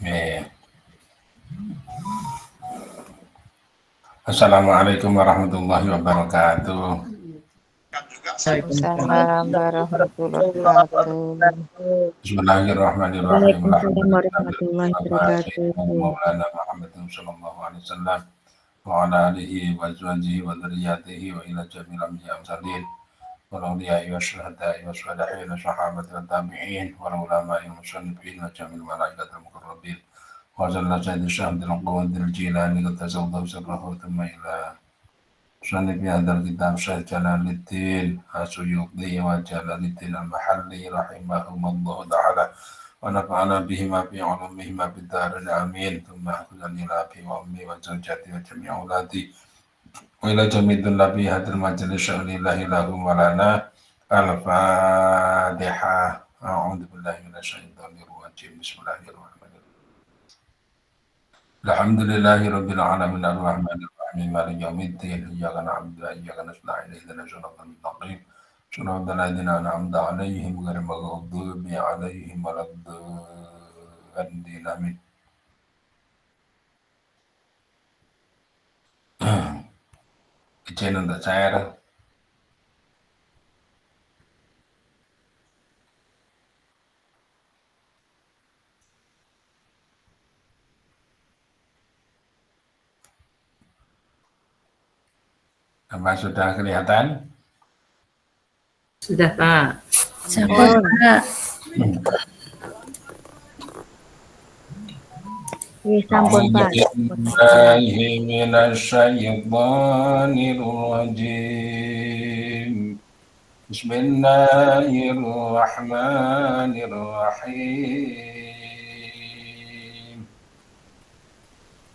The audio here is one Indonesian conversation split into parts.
Ya. Assalamualaikum warahmatullahi wabarakatuh. Waalaikumsalam warahmatullahi wabarakatuh. Bismillahirrahmanirrahim. Waalaikumsalam warahmatullahi wabarakatuh. Maulana Muhammadin sallallahu alaihi wasallam wa ala alihi wa azwajihi wa dzurriyyatihi wa ila jami'il anbiya'i wal mursalin wal awliya'i wasyuhada'i wasyuhada'i wa sahabati wa tabi'in wal ulama'i wal musannifin wa jami'il malaikatil muqarrabin wa jalla sayyidi syahadil qawadil jilani qad tazawwada sirrahu thumma ila صنف هذا الكتاب شيخ جلال الدين السيوطي وجلال الدين المحلي رحمهما الله تعالى ونفعنا بهما في علومهما في الدار الآمين ثم أخذ إلى أبي وأمي وزوجتي وجميع أولادي وإلى جميع طلاب هذا المجلس شأن الله لهم ولنا الفاتحة أعوذ بالله من الشيطان الرجيم بسم الله الرحمن الرحيم الحمد لله رب العالمين الرحمن الرحيم مالك يوم الدين إياك نعبد وإياك نستعين اهدنا الصراط المستقيم صراط الذين أنعمت عليهم غير المغضوب عليهم ولا الضالين آمين. Izin untuk share. Apa sudah kelihatan? Sudah, Pak. Sampun, Pak. Sampun, Pak. Billahi minasyaitonir rajim. Bismillahirrahmanirrahim.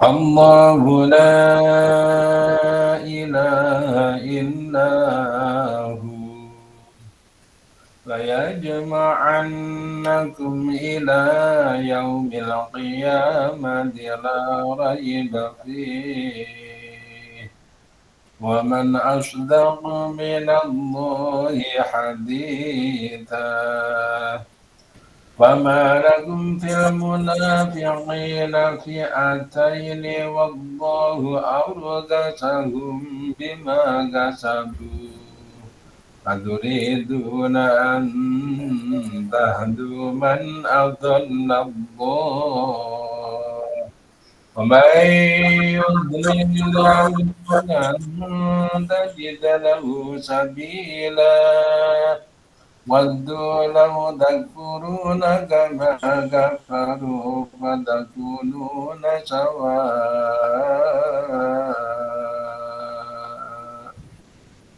Allahu la ilaha illahu ليجمعنكم إلى يوم القيامة لا ريب فيه ومن أصدق من الله حديثا فما لكم في المنافقين فئتين والله أركسهم بما كسبوا أتريدون أن تهدوا من أضل الله ومن يضلل الله فلن تجد له سبيلا ودوا لو تكفرون كما كفروا فتكونون سواء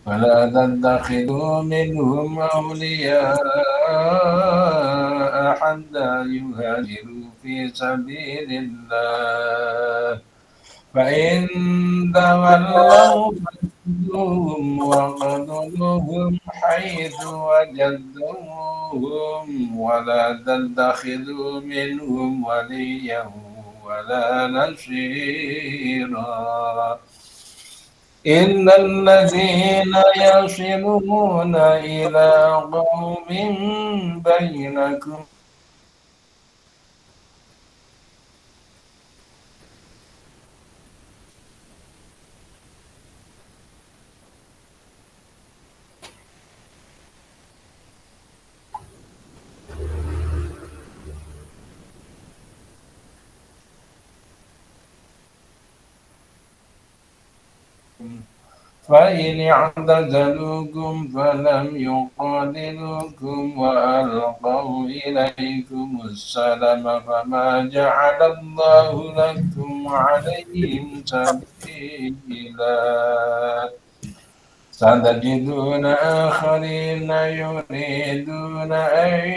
فلا تتخذوا منهم أولياء حتى يهاجروا في سبيل الله فإن تولوا فخذوهم وقتلوهم حيث وجدتموهم ولا تتخذوا منهم وليا ولا نصيرا إن الذين يصلون إلى قوم بينكم فإن اعتزلوكم فلم يقاتلوكم وألقوا إليكم السلم فما جعل الله لكم عليهم سبيلا ستجدون آخرين يريدون أن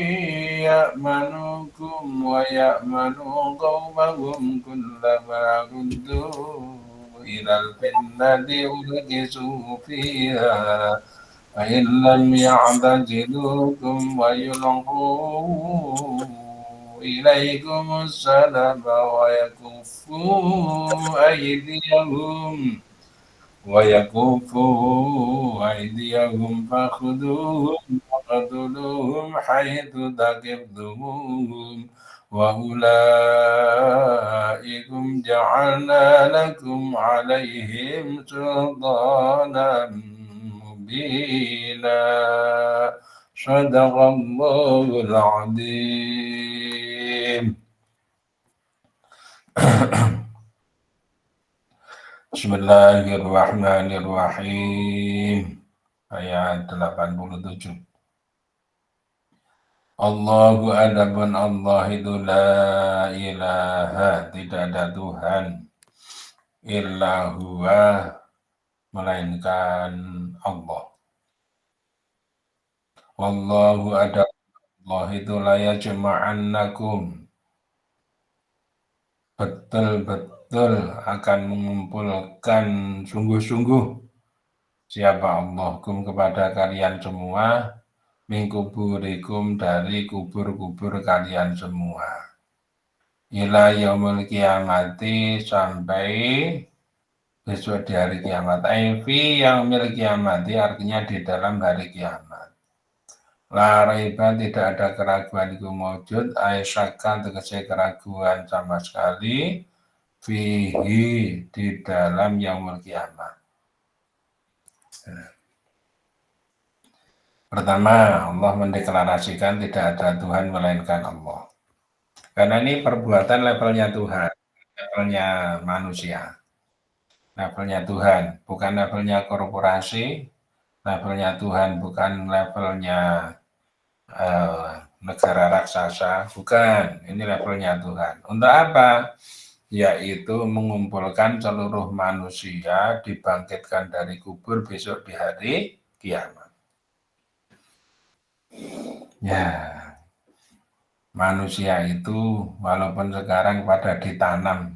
يأمنوكم ويأمنوا قومهم كلما ردوا إلى الفتنة أركسوا فيها فإن لم يعتزلوكم ويلقوا إليكم السلم ويكفوا أيديهم فخذوهم وقتلوهم حيث ثقفتموهم وأولئكم جعلنا لكم عليهم سلطانا مبينا صدق الله العظيم. Bismillahirrahmanirrahim. Ayat 87. Allahu adapun Allah itu la ilaha, tidak ada Tuhan illa huwa, melainkan Allah. Wallahu adapun Allah itu la yajma'annakum, betul-betul akan mengumpulkan sungguh-sungguh siapa Allahkum kepada kalian semua, min kuburikum, dari kubur-kubur kalian semua, ila yaumul kiamati, sampai besok di hari kiamat. Fi yaumil kiamati artinya di dalam hari kiamat. La raiba, tidak ada keraguan itu mewujud, aisyakkan tegese keraguan sama sekali, fihi, di dalam yaumul kiamat. Pertama, Allah mendeklarasikan tidak ada Tuhan melainkan Allah. Karena ini perbuatan levelnya Tuhan, levelnya manusia, levelnya Tuhan, bukan levelnya korporasi, levelnya Tuhan bukan levelnya negara raksasa, bukan, ini levelnya Tuhan. Untuk apa? Yaitu mengumpulkan seluruh manusia, dibangkitkan dari kubur besok di hari kiamat. Ya, manusia itu walaupun sekarang pada ditanam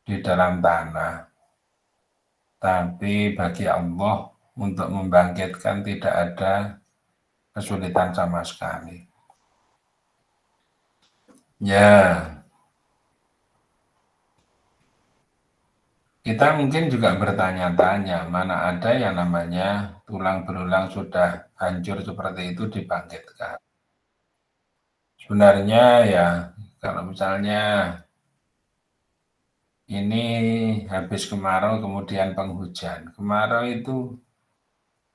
di dalam tanah, tapi bagi Allah untuk membangkitkan tidak ada kesulitan sama sekali. Ya, kita mungkin juga bertanya-tanya, mana ada yang namanya tulang belulang sudah hancur seperti itu dibangkitkan. Sebenarnya ya, kalau misalnya ini habis kemarau kemudian penghujan, kemarau itu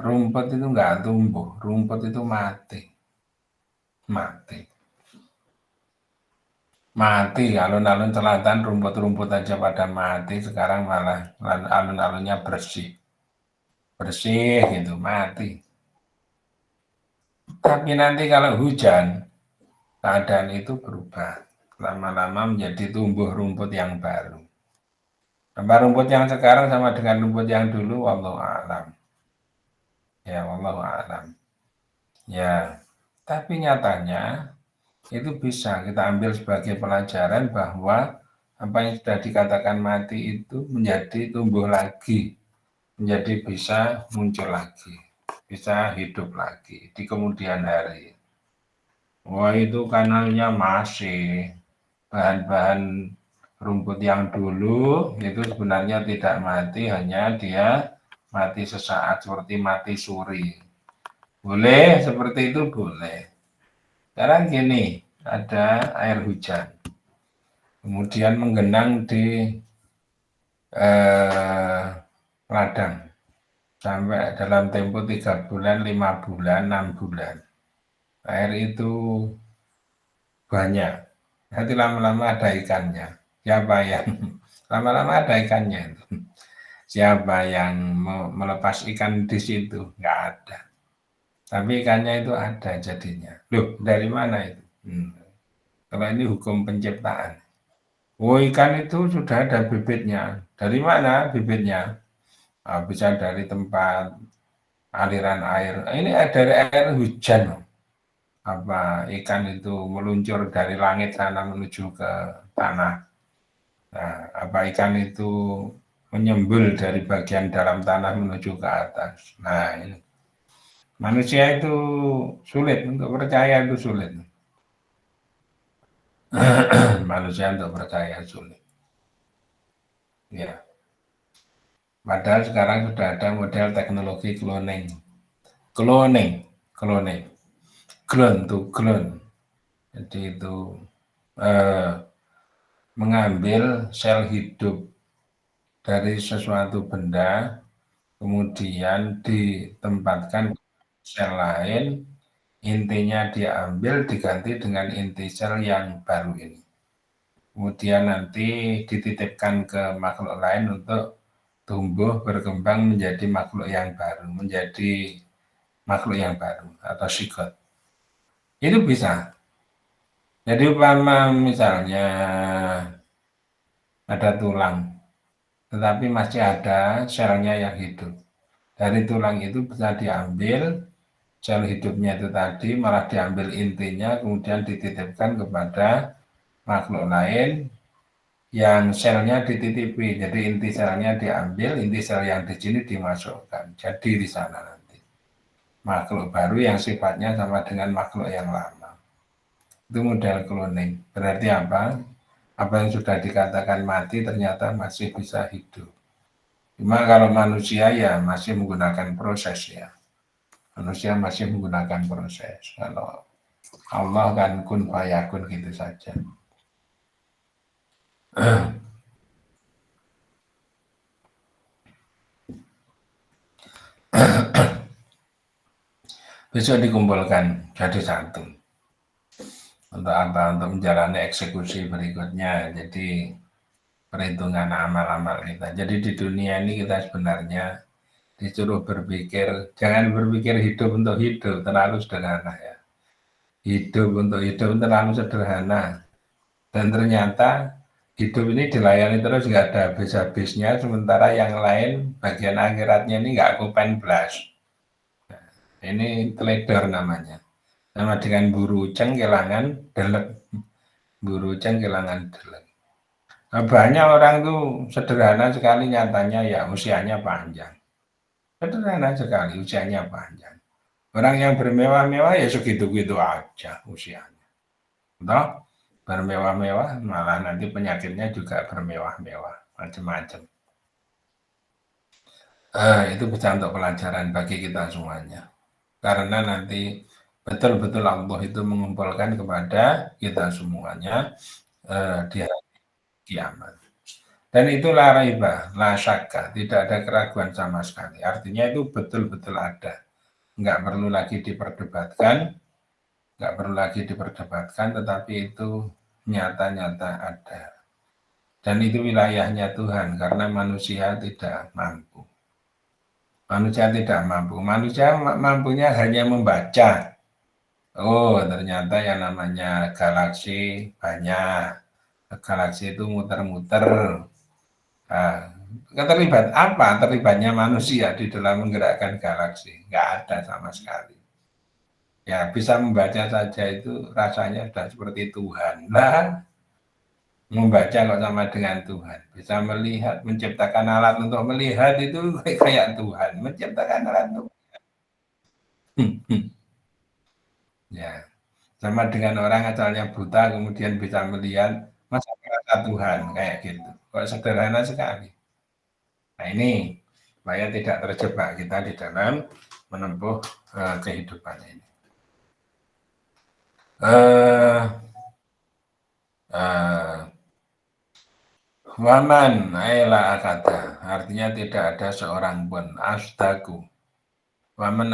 rumput itu nggak tumbuh, rumput itu mati, alun-alun selatan rumput-rumput aja pada mati, sekarang malah alun-alunnya bersih gitu, mati. Tapi nanti kalau hujan, keadaan itu berubah, lama-lama menjadi tumbuh rumput yang baru. Rumput yang sekarang sama dengan rumput yang dulu, wallahu a'lam. Ya, wallahu a'lam. Ya, tapi nyatanya itu bisa kita ambil sebagai pelajaran bahwa apa yang sudah dikatakan mati itu menjadi tumbuh lagi, menjadi bisa muncul lagi, bisa hidup lagi di kemudian hari. Wah, itu kanalnya masih bahan-bahan rumput yang dulu itu sebenarnya tidak mati, hanya dia mati sesaat seperti mati suri. Boleh seperti itu, boleh. Sekarang gini, ada air hujan, kemudian menggenang di ladang sampai dalam tempo 3 bulan, 5 bulan, 6 bulan. Air itu banyak, nanti lama-lama ada ikannya. Siapa yang lama-lama ada ikannya? Siapa yang melepas ikan di situ? Nggak ada. Tapi ikannya itu ada jadinya. Loh, dari mana itu? Kalau ini hukum penciptaan. Oh, ikan itu sudah ada bibitnya. Dari mana bibitnya? Bisa dari tempat aliran air. Ini dari air hujan. Apa ikan itu meluncur dari langit sana menuju ke tanah. Nah, apa ikan itu menyembul dari bagian dalam tanah menuju ke atas. Nah, ini. Manusia itu sulit untuk percaya, itu sulit. Manusia untuk percaya sulit. Ya. Padahal sekarang sudah ada model teknologi cloning. Clone to clone. Jadi itu mengambil sel hidup dari sesuatu benda, kemudian ditempatkan sel lain, intinya diambil diganti dengan inti sel yang baru ini. Kemudian nanti dititipkan ke makhluk lain untuk tumbuh berkembang menjadi makhluk yang baru, menjadi makhluk yang baru atau sigot. Itu bisa. Jadi umpama misalnya ada tulang, tetapi masih ada selnya yang hidup. Dari tulang itu bisa diambil sel hidupnya itu tadi, malah diambil intinya, kemudian dititipkan kepada makhluk lain yang selnya dititipi. Jadi inti selnya diambil, inti sel yang di sini dimasukkan. Jadi di sana nanti makhluk baru yang sifatnya sama dengan makhluk yang lama. Itu model cloning. Berarti apa? Apa yang sudah dikatakan mati ternyata masih bisa hidup. Cuma kalau manusia ya masih menggunakan proses ya. Manusia masih menggunakan proses. Kalau Allah kan kun fayakun gitu saja. Besok dikumpulkan jadi satu. Untuk apa? Untuk menjalani eksekusi berikutnya. Jadi perhitungan amal-amal kita. Jadi di dunia ini kita sebenarnya disuruh berpikir, jangan berpikir hidup untuk hidup, terlalu sederhana ya. Hidup untuk hidup terlalu sederhana. Dan ternyata hidup ini dilayani terus nggak ada habis-habisnya, sementara yang lain bagian akhiratnya ini nggak kupen blas. Nah, ini teledor namanya. Sama dengan buru uceng kelangan delek. Buru uceng kelangan delek. Nah, banyak orang tuh sederhana sekali nyatanya ya usianya panjang. Sederhana sekali usianya panjang. Orang yang bermewah-mewah ya segitu-gitu aja usianya. Toh, bermewah-mewah malah nanti penyakitnya juga bermewah-mewah, macam-macam. Itu bisa untuk pelajaran bagi kita semuanya. Karena nanti betul-betul Allah itu mengumpulkan kepada kita semuanya di hari kiamat. Dan itulah raibah, la syakka, tidak ada keraguan sama sekali. Artinya itu betul-betul ada. Nggak perlu lagi diperdebatkan, tetapi itu nyata-nyata ada. Dan itu wilayahnya Tuhan, karena manusia tidak mampu. Manusia mampunya hanya membaca. Oh, ternyata yang namanya galaksi banyak. Galaksi itu muter-muter. Terlibatnya manusia di dalam menggerakkan galaksi? Nggak ada sama sekali. Ya, bisa membaca saja itu rasanya sudah seperti Tuhan. Nah, membaca kok sama dengan Tuhan. Bisa melihat, menciptakan alat untuk melihat itu kayak Tuhan. Menciptakan alat untuk ya, sama dengan orang asalnya buta kemudian bisa melihat, masa merasa Tuhan kayak gitu. Kok sederhana sekali. Nah ini supaya tidak terjebak kita di dalam menempuh kehidupan ini. Waman aila kata, artinya tidak ada seorang pun asdaku. Waman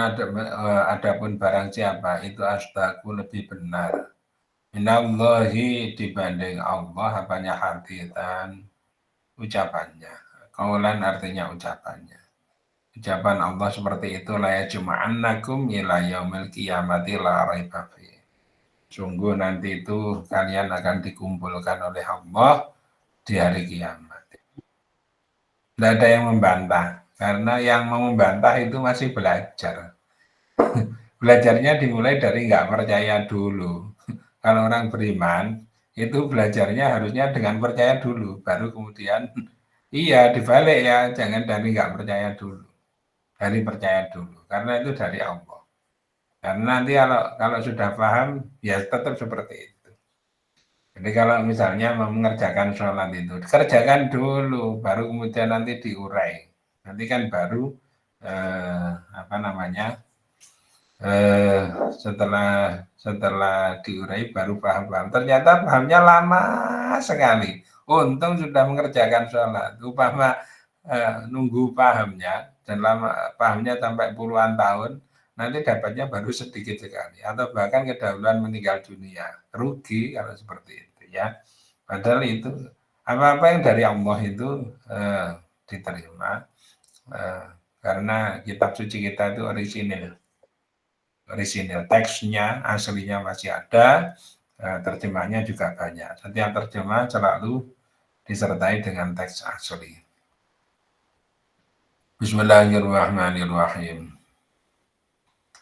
adapun barang siapa itu asdaku lebih benar. Minallahi dibanding Allah apanya haditan ucapannya. Kaulan artinya ucapannya. Ucapan Allah seperti itu la yajma'annakum ila yaumil qiyamati la raiba fi. Sungguh nanti itu kalian akan dikumpulkan oleh Allah di hari kiamat. Tidak ada yang membantah, karena yang mau membantah itu masih belajar. Belajarnya dimulai dari nggak percaya dulu. Kalau orang beriman, itu belajarnya harusnya dengan percaya dulu, baru kemudian iya dibalik ya, jangan dari nggak percaya dulu. Dari percaya dulu, karena itu dari Allah. Karena nanti kalau sudah paham, ya tetap seperti itu. Jadi kalau misalnya mau mengerjakan sholat itu, kerjakan dulu, baru kemudian nanti diurai. Nanti kan baru setelah diurai baru paham. Ternyata pahamnya lama sekali. Untung sudah mengerjakan sholat. Upama nunggu pahamnya dan lama pahamnya sampai puluhan tahun, nanti dapatnya baru sedikit sekali atau bahkan kedahuluan meninggal dunia. Rugi kalau seperti itu ya. Padahal itu apa-apa yang dari Allah itu diterima karena kitab suci kita itu orisinil, teksnya aslinya masih ada, terjemahnya juga banyak. Setiap terjemah selalu disertai dengan teks asli. Bismillahirrahmanirrahim.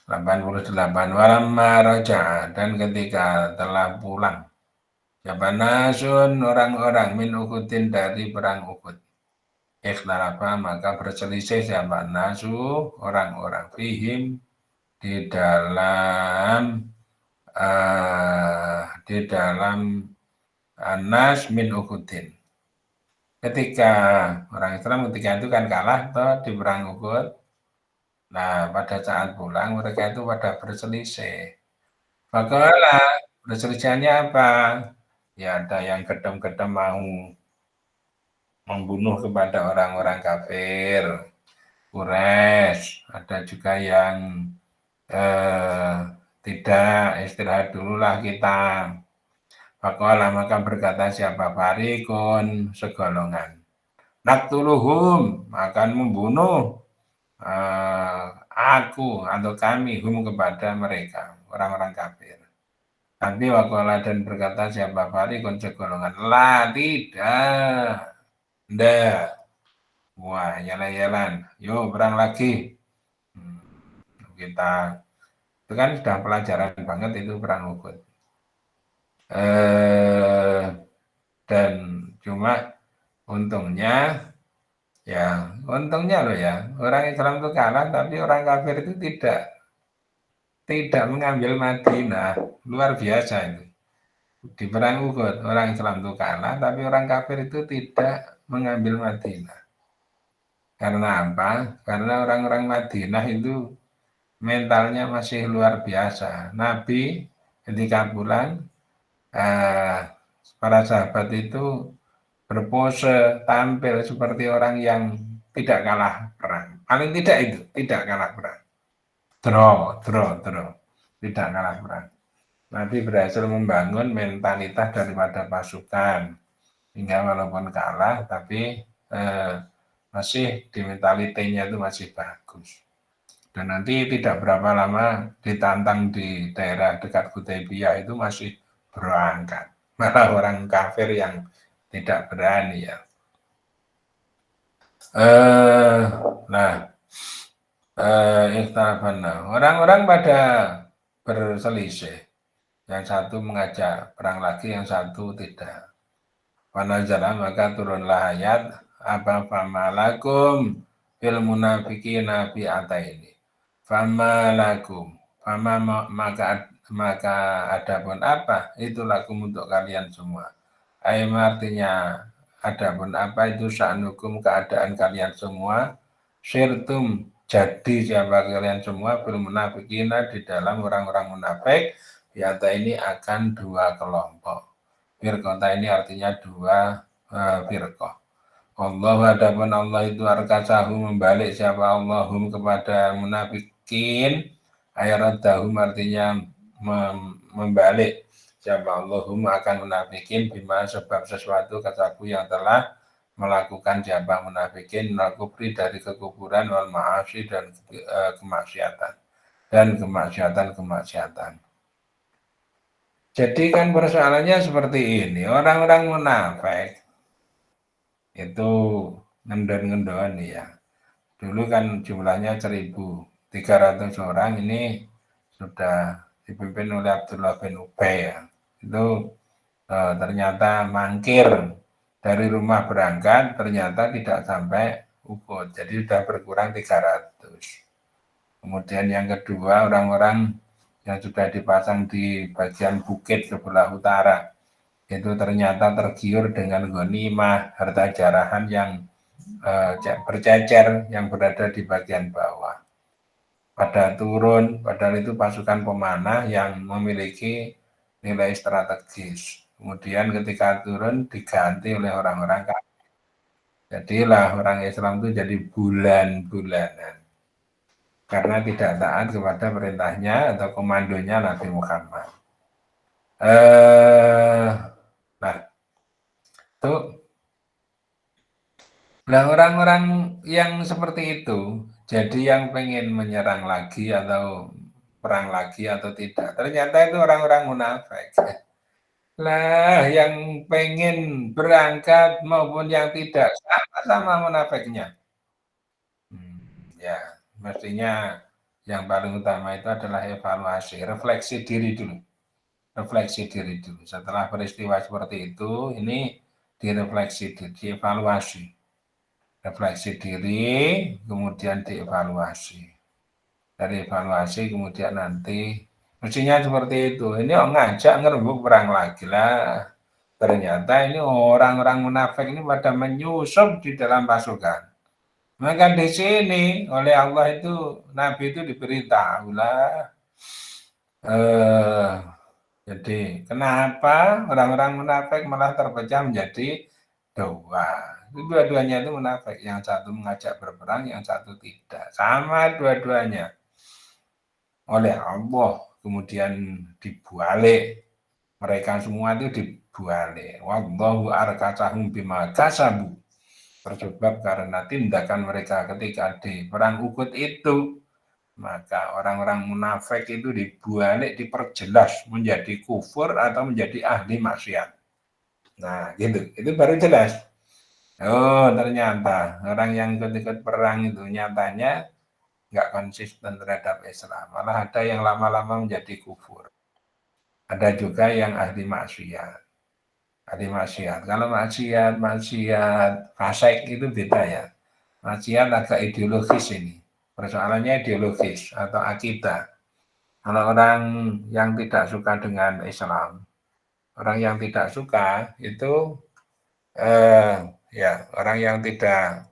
88. Walamma raja'a, dan ketika telah pulang Jabanasun orang-orang min Uhudin dari perang Uhud. Ikhtalafa, maka berselisih siapa nasu orang-orang fihim di dalam Nas min Uhudin. Ketika orang Islam ketika itu kan kalah toh di perang Uhud. Nah, pada saat pulang mereka itu pada berselisih. Bagaimana berselisihnya apa? Ya ada yang gedem-gedem mau membunuh kepada orang-orang kafir, Quraisy, ada juga yang tidak, istirahat dululah kita. Maka berkata siapa farikun, segolongan. Naktuluhum, akan membunuh aku atau kami hum kepada mereka, orang-orang kafir. Tapi wakola dan berkata siapa farikun, segolongan. La, tidak. Ndak. Wah, yalan-yalan. Yuk, perang lagi. Kita itu kan sudah pelajaran banget itu perang Uhud. Dan cuma untungnya loh ya, orang Islam itu kalah tapi orang kafir itu tidak mengambil Madinah. Luar biasa itu. Di perang Uhud orang Islam itu kalah tapi orang kafir itu tidak mengambil Madinah. Karena apa? Karena orang-orang Madinah itu mentalnya masih luar biasa. Nabi ketika pulang, para sahabat itu berpose, tampil seperti orang yang tidak kalah perang. Paling tidak itu, tidak kalah perang. Draw. Tidak kalah perang. Nabi berhasil membangun mentalitas daripada pasukan. Hingga walaupun kalah, tapi masih di mentalitasnya itu masih bagus. Dan nanti tidak berapa lama ditantang di daerah dekat Hudaybiyah itu masih berangkat. Malah orang kafir yang tidak berani ya. Orang-orang pada berselisih. Yang satu mengajak perang lagi, yang satu tidak. Panazala, maka turunlah ayat apa famalakum fil munafiqina fi ataini. Famalakum, maka adapun apa itu lakum untuk kalian semua. Ayat artinya adapun apa itu sa'nukum keadaan kalian semua. Syirtum, jadi siapa kalian semua fil munafiqina di dalam orang-orang munafik. Yata ini akan dua kelompok. Firqota ini artinya dua firqah. Allah, adapun Allah itu arkasahu membalik siapa Allahum kepada munafikin. Ayaradahum artinya membalik siapa Allahum akan munafikin bima sebab sesuatu kasabu yang telah melakukan siapa munafikin menakupri dari kekufuran wal ma'asi dan kemaksiatan. Jadi kan persoalannya seperti ini, orang-orang munafik itu ngendon-ngendon ya. Dulu kan jumlahnya 1.300 orang, ini sudah dipimpin oleh Abdullah bin Ubay ya. Itu ternyata mangkir dari rumah berangkat, ternyata tidak sampai Uhud, jadi sudah berkurang 300. Kemudian yang kedua orang-orang yang sudah dipasang di bagian bukit sebelah utara itu ternyata tergiur dengan ghanimah, harta jarahan yang bercecer yang berada di bagian bawah. pada turun, padahal itu pasukan pemanah yang memiliki nilai strategis. Kemudian ketika turun diganti oleh orang-orang kafir. Jadilah orang Islam itu jadi bulan-bulanan karena tidak taat kepada perintahnya atau komandonya Nabi Muhammad. Nah, itu nah orang-orang yang seperti itu, jadi yang pengen menyerang lagi atau perang lagi atau tidak, ternyata itu orang-orang munafik. Lah, yang pengen berangkat maupun yang tidak, sama-sama munafiknya. Ya, mestinya yang paling utama itu adalah evaluasi, refleksi diri dulu. Refleksi diri dulu. Setelah peristiwa seperti itu, ini direfleksi, dievaluasi. Refleksi diri, kemudian dievaluasi. Dari evaluasi kemudian nanti mestinya seperti itu. Ini ngajak ngerembuk perang lagi lah. Ternyata ini orang-orang munafik ini pada menyusup di dalam pasukan. Maka di sini oleh Allah itu Nabi itu diberitahu lah. Jadi kenapa orang-orang munafik malah terpecah menjadi dua? Dua-duanya itu munafik. Yang satu mengajak berperang, yang satu tidak. Sama dua-duanya. Oleh Allah kemudian dibalik. Mereka semua itu dibalik. Wallahu arkasahum bima kasabu. Tersebab karena tindakan mereka ketika di perang Uhud itu, maka orang-orang munafik itu dibalik, diperjelas menjadi kufur atau menjadi ahli maksiat. Nah, gitu. Itu baru jelas. Oh, ternyata orang yang ikut-ikut perang itu nyatanya nggak konsisten terhadap Islam. Malah ada yang lama-lama menjadi kufur. Ada juga yang ahli maksiat. Ahli maksiat. Kalau maksiat fasik itu beda ya. Maksiat agak ideologis ini. Persoalannya ideologis atau akidah. Kalau orang yang tidak suka dengan Islam, orang yang tidak suka itu ya orang yang tidak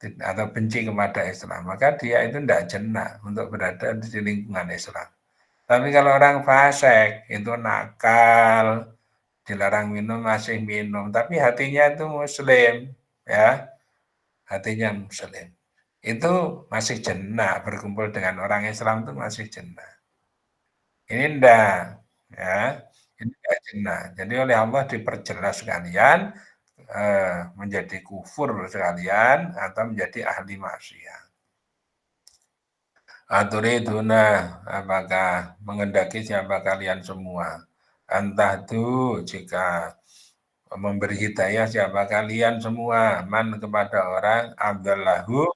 atau benci kepada Islam, maka dia itu tidak jenak untuk berada di lingkungan Islam. Tapi kalau orang fasik itu nakal, dilarang minum masih minum, tapi hatinya itu Muslim, ya hatinya Muslim, itu masih jenak berkumpul dengan orang Islam itu masih jenak. Ini enggak, ya ini enggak jenak. Jadi oleh Allah diperjelas sekalian menjadi kufur sekalian atau menjadi ahli maksiat. Aturiduna, apakah mengendaki siapa kalian semua? Entah itu jika memberi hidayah siapa kalian semua, man kepada orang, abdallahu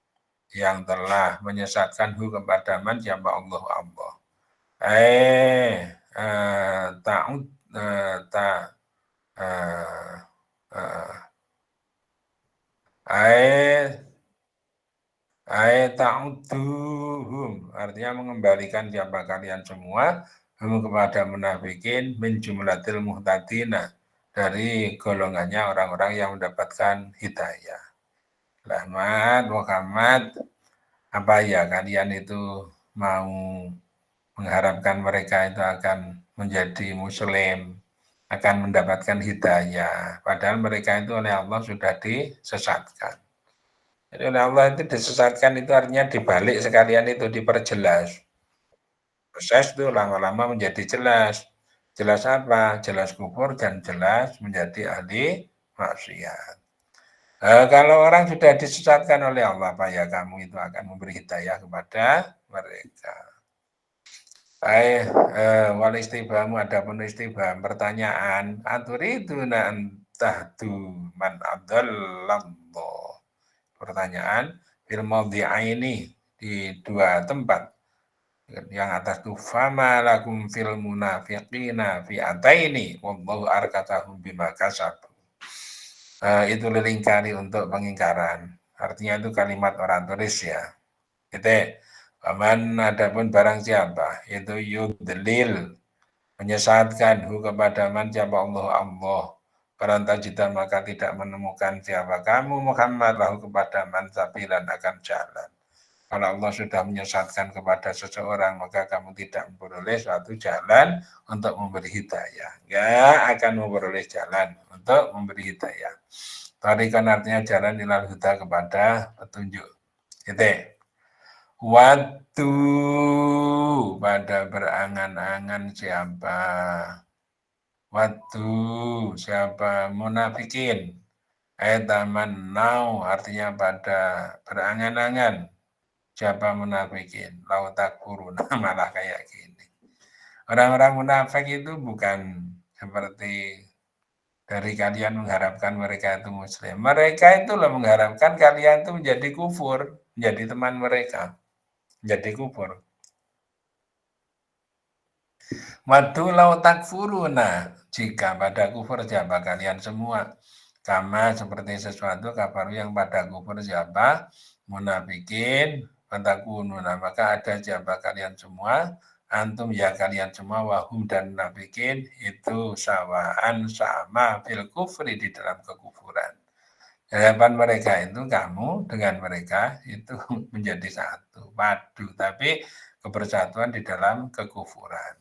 yang telah menyesatkan hu kepada man siapa Allah. Ta'ud ta ta'udduhum, artinya mengembalikan siapa kalian semua kepada munafikin min jumlatil muhtadina, dari golongannya orang-orang yang mendapatkan hidayah. Muhammad, apa ya kalian itu mau mengharapkan mereka itu akan menjadi muslim, akan mendapatkan hidayah, padahal mereka itu oleh Allah sudah disesatkan. Jadi oleh Allah itu disesatkan itu artinya dibalik sekalian itu diperjelas. Proses itu lama-lama menjadi jelas. Jelas apa? Jelas kufur dan jelas menjadi ahli maksiat. Kalau orang sudah disesatkan oleh Allah, apa ya kamu itu akan memberi hidayah kepada mereka. Wal istibhamu, adapun istibham pertanyaan, aturiduna antahdu man adallallah. Pertanyaan fil maudhi'aini, di dua tempat. Yang atas itu fama lakum fil munafiqina fi'ataini wallahu arkasahum bima kasabu. Itu lilingkari untuk pengingkaran. Artinya itu kalimat oratoris ya. Itu aman, adapun barang siapa itu yudlil, menyesatkan hu kepada man siapa Allah. Perantajita maka tidak menemukan siapa kamu Muhammad lahu kepada man sabilan akan jalan. Kalau Allah sudah menyesatkan kepada seseorang, maka kamu tidak memperoleh suatu jalan untuk memberi hidayah. Enggak akan memperoleh jalan untuk memberi hidayah. Tarikan artinya jalan ilal huda kepada petunjuk. Gitu. Waktu pada berangan-angan siapa? Waktu siapa? Munafikin. Taman now artinya pada berangan-angan. Siapa munafikin? Lau takfuruna malah kayak gini. Orang-orang munafik itu bukan seperti dari kalian mengharapkan mereka itu muslim. Mereka itu loh mengharapkan kalian itu menjadi kufur, menjadi teman mereka, menjadi kufur. Wadu lau takfuruna, jika pada kufur siapa kalian semua. Kama seperti sesuatu kabar yang pada kufur siapa munafikin, fatakununa, maka ada siapa kalian semua, antum ya kalian semua, wahum dan munafikin itu sawaan sama fil kufri di dalam kekufuran. Hadapan mereka itu kamu dengan mereka itu menjadi satu, padu, tapi kebersatuan di dalam kekufuran.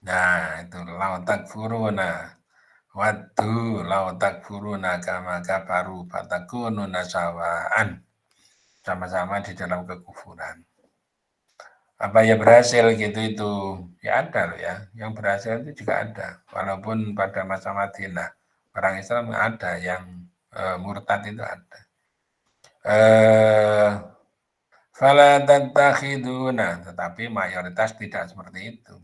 Nah, itu lau takfuruna. Wadu lau takfuruna kama kafaru fatakununa sawaan. Sama-sama di dalam kekufuran. Apa ya berhasil gitu itu? Ya ada loh ya. Yang berhasil itu juga ada. Walaupun pada masa Madinah orang Islam ada yang murtad itu ada. Fala tattakhiduna, tetapi mayoritas tidak seperti itu.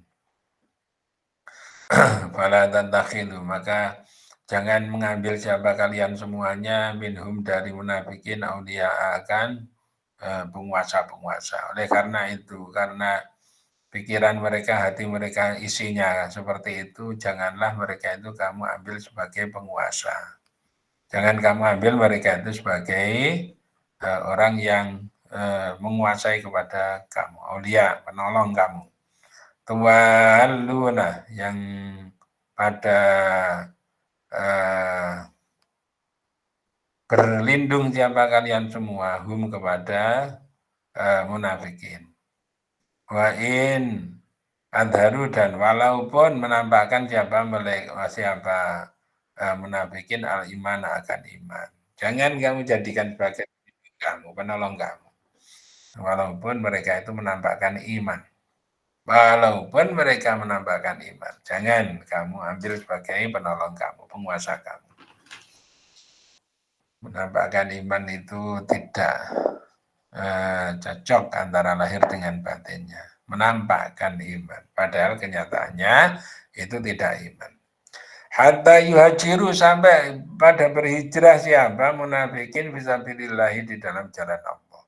Fala tatakhidu, maka jangan mengambil siapa kalian semuanya minhum dari munafikin aulia akan penguasa-penguasa. Oleh karena itu, karena pikiran mereka, hati mereka isinya seperti itu, janganlah mereka itu kamu ambil sebagai penguasa. Jangan kamu ambil mereka itu sebagai orang yang menguasai kepada kamu, aulia, penolong kamu. Tuwaluna yang pada berlindung siapa kalian semua hum kepada munafikin. Wa in adharu dan walaupun menampakkan siapa munafikin al iman akan iman. Jangan kamu jadikan sebagai kamu, penolong kamu. Walaupun mereka itu menampakkan iman. Walaupun mereka menampakkan iman, jangan kamu ambil sebagai penolong kamu, penguasa kamu. Menampakkan iman itu tidak cocok antara lahir dengan batinnya. Menampakkan iman, padahal kenyataannya itu tidak iman. Hatta yuhajiru, sampai pada berhijrah siapa munafikin fisabilillahi di dalam jalan Allah.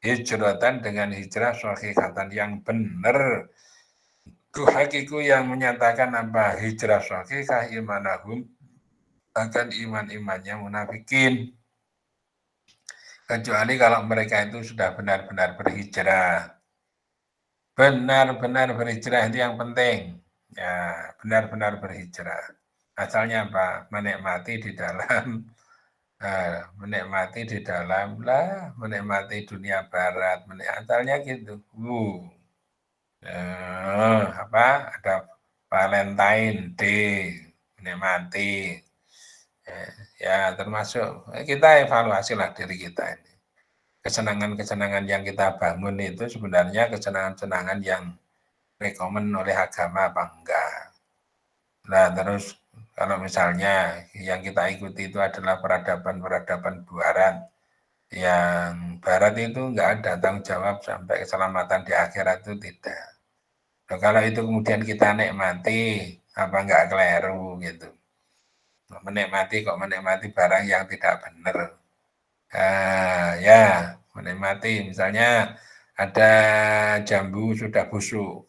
Hijratan dengan hijrah sahihatan yang benar. Hakiku yang menyatakan apa hijrah sahihah imanahum akan iman-imannya munafikin, kecuali kalau mereka itu sudah benar-benar berhijrah. Benar-benar berhijrah itu yang penting ya, benar-benar berhijrah. Asalnya apa? Menikmati di dalam menikmati dunia barat, asalnya gitu. Ada Valentine Day, menikmati. Ya termasuk kita evaluasi lah diri kita ini. Kesenangan-kesenangan yang kita bangun itu sebenarnya kesenangan-kesenangan yang rekomen oleh agama apa enggak. Nah terus kalau misalnya yang kita ikuti itu adalah peradaban-peradaban barat, yang barat itu enggak ada tanggung jawab sampai keselamatan di akhirat itu tidak. Nah, kalau itu kemudian kita nikmati, apa enggak keliru gitu. Menikmati barang yang tidak benar. Ya, menikmati misalnya ada jambu sudah busuk.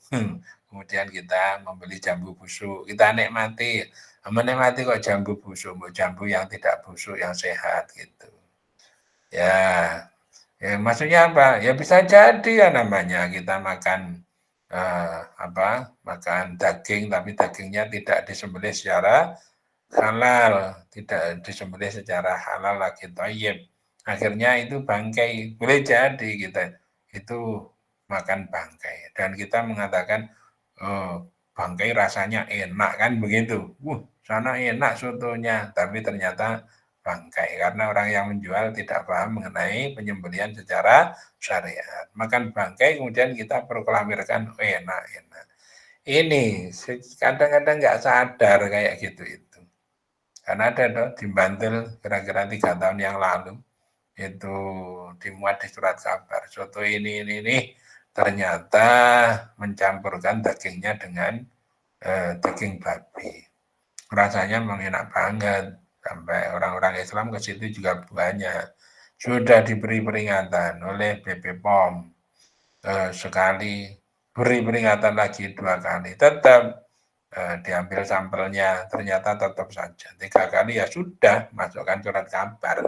Kemudian kita membeli jambu busuk, kita nikmati. Menikmati kok jambu busuk, jambu yang tidak busuk, yang sehat gitu. Ya, maksudnya apa? Ya bisa jadi ya namanya kita makan makan daging, tapi dagingnya tidak disembelih secara halal, tidak disembelih secara halal lagi thayyib. Akhirnya itu bangkai, boleh jadi kita itu makan bangkai dan kita mengatakan bangkai rasanya enak kan begitu. Sana enak sotonya, tapi ternyata bangkai karena orang yang menjual tidak paham mengenai penyembelihan secara syariat. Makan bangkai kemudian kita proklamirkan enak. Ini kadang-kadang nggak sadar kayak gitu itu. Karena ada di Bantul kira-kira 3 tahun yang lalu itu dimuat di surat kabar. Soto ini ternyata mencampurkan dagingnya dengan daging babi. Rasanya memang enak banget. Sampai orang-orang Islam ke situ juga banyak. Sudah diberi peringatan oleh BP POM sekali, beri peringatan lagi 2 kali. Tetap diambil sampelnya, ternyata tetap saja. 3 kali ya sudah, masukkan surat kabar.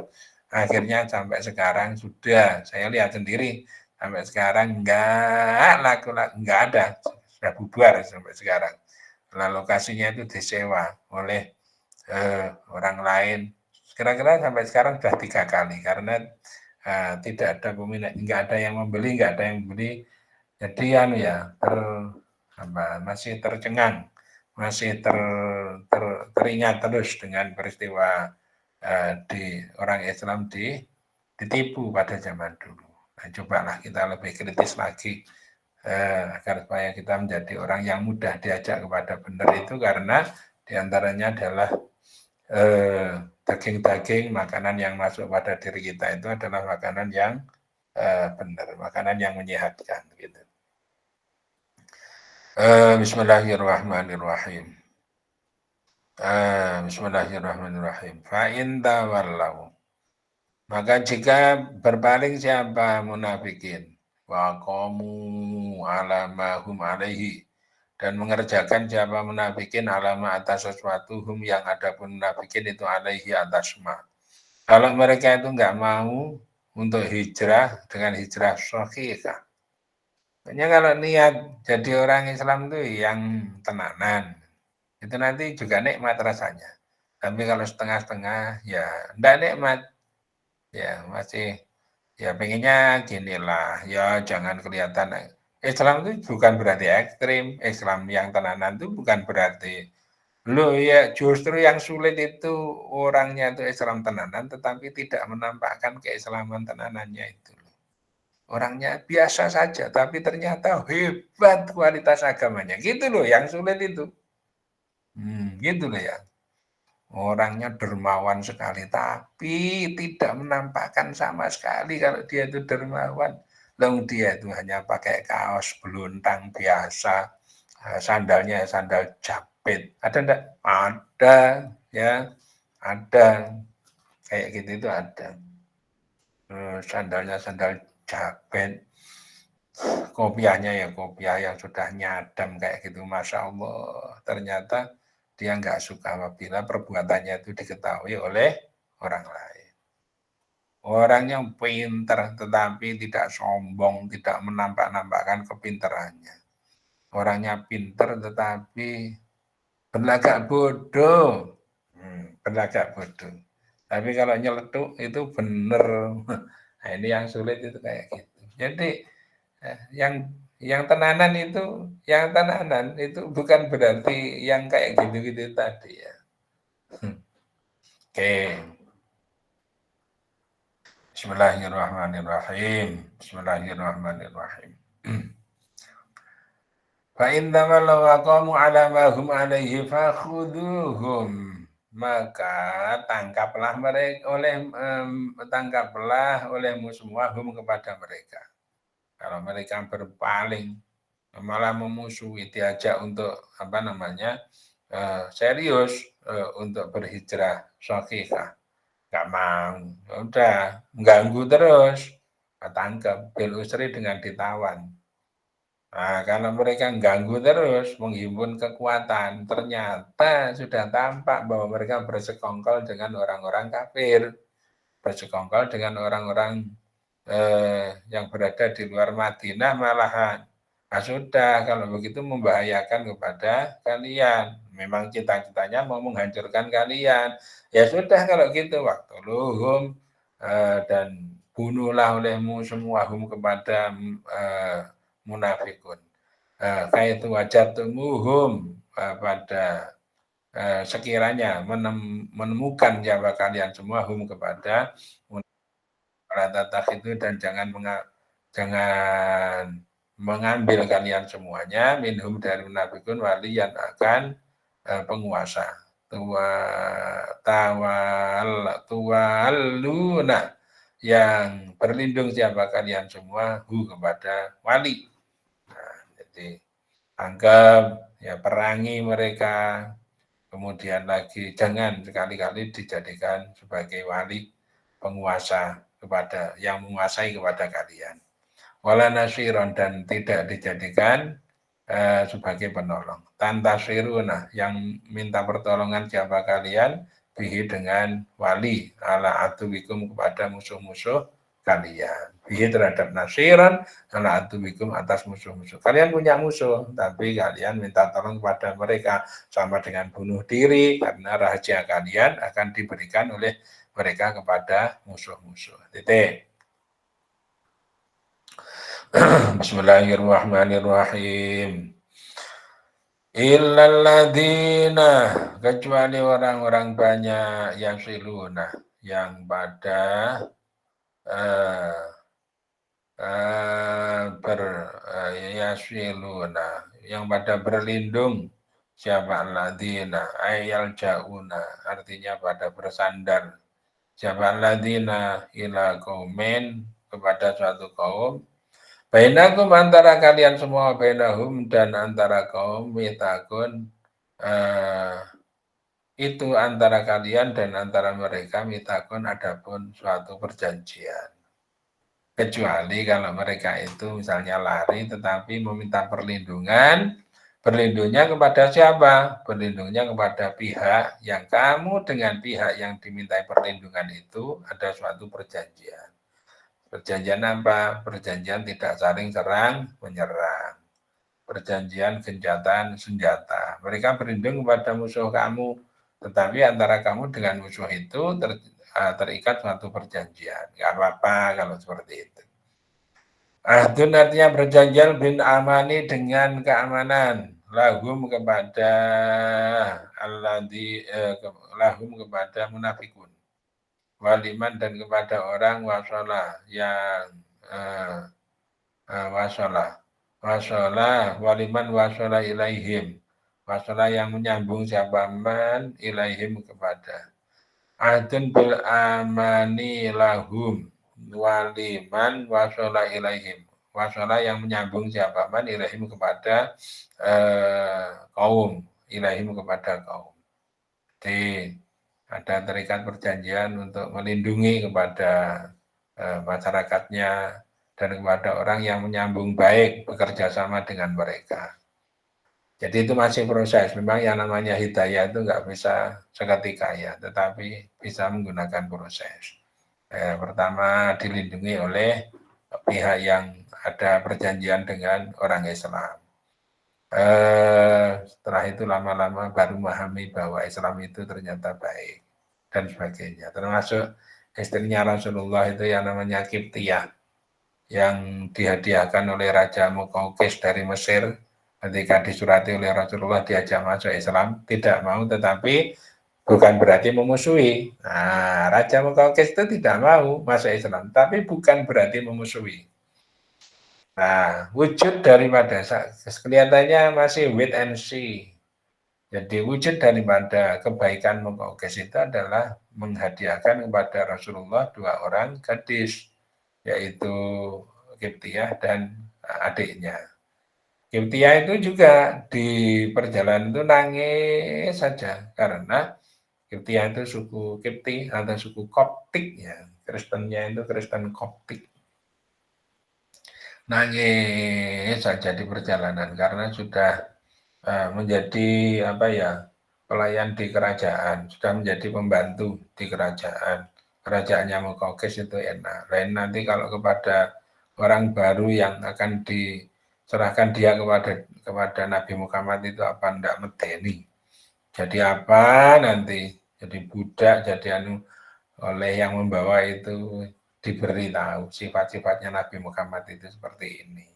Akhirnya sampai sekarang sudah, saya lihat sendiri, sampai sekarang enggak laku, enggak ada, sudah bubar sampai sekarang. Nah, lokasinya itu disewa oleh orang lain. Kira-kira sampai sekarang sudah 3 kali, karena tidak ada peminat, enggak ada yang membeli, enggak ada yang beli. Jadi masih tercengang, masih teringat terus dengan peristiwa di orang Islam ditipu pada zaman dulu. Nah, cobalah kita lebih kritis lagi agar supaya kita menjadi orang yang mudah diajak kepada benar itu, karena diantaranya adalah daging-daging makanan yang masuk pada diri kita itu adalah makanan yang benar, makanan yang menyehatkan gitu. Bismillahirrahmanirrahim. Bismillahirrahmanirrahim. Fa in tawallau, maka jika berpaling siapa munafikin, wa qamu ala ma hum alaihi, dan mengerjakan siapa munafikin alama atas sesuatu hum yang ada pun munafikin itu alaihi atas ma. Kalau mereka itu enggak mau untuk hijrah dengan hijrah sahihah. Makanya kalau niat jadi orang Islam itu yang tenanan, itu nanti juga nikmat rasanya. Tapi kalau setengah-setengah, ya enggak nikmat. Ya masih, ya pengennya ginilah, ya jangan kelihatan. Islam itu bukan berarti ekstrim, Islam yang tenanan itu bukan berarti, loh ya justru yang sulit itu orangnya itu Islam tenanan, tetapi tidak menampakkan keislaman tenanannya itu. Orangnya biasa saja, tapi ternyata hebat kualitas agamanya. Gitu loh yang sulit itu. Gitu loh ya. Orangnya dermawan sekali, tapi tidak menampakkan sama sekali kalau dia itu dermawan. Lalu dia itu hanya pakai kaos beluntang biasa, sandalnya sandal jepit. Ada enggak? Ada, ya. Ada. Kayak gitu itu ada. Sandalnya sandal jepit. Kopiahnya ya kopiah yang sudah nyadam kayak gitu, Masya Allah. Ternyata dia nggak suka apabila perbuatannya itu diketahui oleh orang lain. Orang yang pintar tetapi tidak sombong, tidak menampak-nampakkan kepintarannya. Orangnya pintar tetapi berlagak bodoh. Berlagak bodoh. Tapi kalau nyeletuk itu bener. Nah, ini yang sulit itu kayak gitu. Jadi yang tenanan itu bukan berarti yang kayak gitu-gitu tadi ya. Oke. Bismillahirrahmanirrahim. Bismillahirrahmanirrahim. Fa in tawallaw wa qamu ala ma hum alaihi fakhuduhum, maka tangkaplah olehmu semua hum kepada mereka. Kalau mereka berpaling malah memusuhi, diajak untuk serius untuk berhijrah sahihah, nggak mau, udah mengganggu terus, tangkap bil usri dengan ditawan. Nah, kalau mereka ganggu terus, menghimpun kekuatan, ternyata sudah tampak bahwa mereka bersekongkol dengan orang-orang kafir, bersekongkol dengan orang-orang yang berada di luar Madinah malahan. Nah, sudah, kalau begitu membahayakan kepada kalian. Memang cita-citanya mau menghancurkan kalian. Ya sudah kalau gitu, waktu luhum, dan bunuhlah olehmu semua kepada munafikun. Kaitu wajatumuhum pada sekiranya menemukan siapa kalian semua kepada munafikun itu, dan jangan mengambil kalian semuanya minhum dari munafikun waliyan akan penguasa. Tuwalluna yang berlindung siapa kalian semua kepada wali. Nah, jadi anggap ya perangi mereka, kemudian lagi jangan sekali-kali dijadikan sebagai wali penguasa kepada yang menguasai kepada kalian. Wala nasiron, dan tidak dijadikan sebagai penolong. Tantasiruna yang minta pertolongan siapa kalian bihi dengan wali ala atubikum kepada musuh-musuh kalian. Bihi terhadap nasiran ala atubikum atas musuh-musuh. Kalian punya musuh, tapi kalian minta tolong kepada mereka sama dengan bunuh diri, karena rahasia kalian akan diberikan oleh mereka kepada musuh-musuh. Titik. Bismillahirrahmanirrahim. Illalladzina, kecuali orang-orang banyak yang siluna, yang pada yang pada berlindung, siapa alladzina ayal jauna, artinya pada bersandar, siapa alladzina ila qaumin, kepada suatu kaum, bainakum antara kalian semua, bainahum dan antara kaum, mitakun itu antara kalian dan antara mereka, mitakun adapun suatu perjanjian. Kecuali kalau mereka itu misalnya lari tetapi meminta perlindungan, berlindungnya kepada siapa? Berlindungnya kepada pihak yang kamu dengan pihak yang dimintai perlindungan itu ada suatu perjanjian. Perjanjian apa? Perjanjian tidak saling serang menyerang. Perjanjian gencatan senjata. Mereka berlindung kepada musuh kamu, tetapi antara kamu dengan musuh itu terikat suatu perjanjian. Gak apa-apa kalau seperti itu. Ahdun artinya perjanjian bin amani, dengan keamanan. Lahum kepada lahum kepada munafikun. Waliman, dan kepada orang wasolah yang wasolah waliman wasolah ilaihim, wasolah yang menyambung siapa man ilaihim kepada. Adun bil amani lahum waliman wasolah ilaihim, wasolah yang menyambung siapa man ilaihim kepada kaum, ilaihim kepada kaum. Jadi ada terikat perjanjian untuk melindungi kepada masyarakatnya dan kepada orang yang menyambung baik bekerja sama dengan mereka. Jadi itu masih proses. Memang yang namanya hidayah itu nggak bisa seketika ya, tetapi bisa menggunakan proses. Pertama dilindungi oleh pihak yang ada perjanjian dengan orang Islam. Setelah itu lama-lama baru memahami bahwa Islam itu ternyata baik dan sebagainya. Termasuk istrinya Rasulullah itu yang namanya Kiptiyah, yang dihadiahkan oleh Raja Muqawqis dari Mesir. Ketika disurati oleh Rasulullah diajak masuk Islam, tidak mau, tetapi bukan berarti memusuhi. Nah, Raja Muqawqis itu tidak mau masuk Islam, tapi bukan berarti memusuhi. Nah, wujud daripada kelihatannya masih wait and see. Jadi wujud daripada kebaikan Muqawqis itu adalah menghadiahkan kepada Rasulullah 2 orang gadis, yaitu Kiptiyah dan adiknya. Kiptiyah itu juga di perjalanan itu nangis saja, karena Kiptiyah itu suku Kipti atau suku Koptik ya, Kristennya itu Kristen Koptik. Nangis saja di perjalanan karena sudah menjadi pelayan di kerajaan, sudah menjadi pembantu di kerajaan. Kerajaannya Muqawqis itu enak. Lain nanti kalau kepada orang baru yang akan diserahkan dia kepada Nabi Muhammad itu apa ndak medeni. Jadi apa nanti? Jadi budak, jadi oleh yang membawa itu diberitahu sifat-sifatnya Nabi Muhammad itu seperti ini.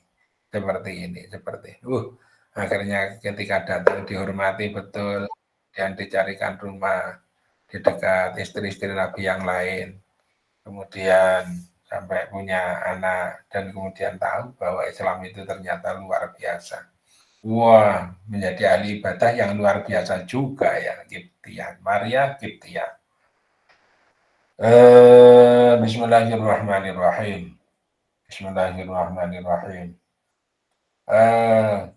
Akhirnya ketika datang dihormati betul dan dicarikan rumah di dekat istri-istri Nabi yang lain. Kemudian sampai punya anak dan kemudian tahu bahwa Islam itu ternyata luar biasa. Wah, menjadi ahli ibadah yang luar biasa juga ya, Kiptiah. Maria Kiptiah. Bismillahirrahmanirrahim. Bismillahirrahmanirrahim.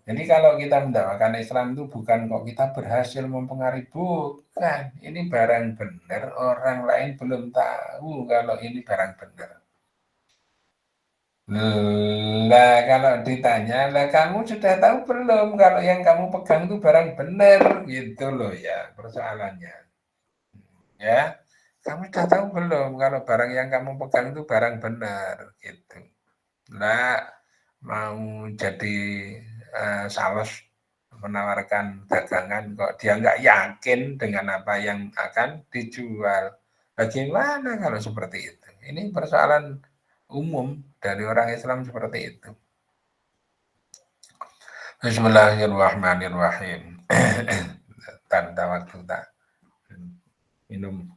Jadi kalau kita mendakwakan Islam itu bukan kok kita berhasil mempengaruhi, bukan. Ini barang benar, orang lain belum tahu kalau ini barang benar. Lah kalau ditanya, lah kamu sudah tahu belum kalau yang kamu pegang itu barang benar, gitu loh ya persoalannya. Ya, kamu sudah tahu belum kalau barang yang kamu pegang itu barang benar, gitu. Nah, mau jadi sales menawarkan dagangan kok dia nggak yakin dengan apa yang akan dijual. Bagaimana kalau seperti itu? Ini persoalan umum dari orang Islam seperti itu. Bismillahirrahmanirrahim. Tanda waktu tak minum.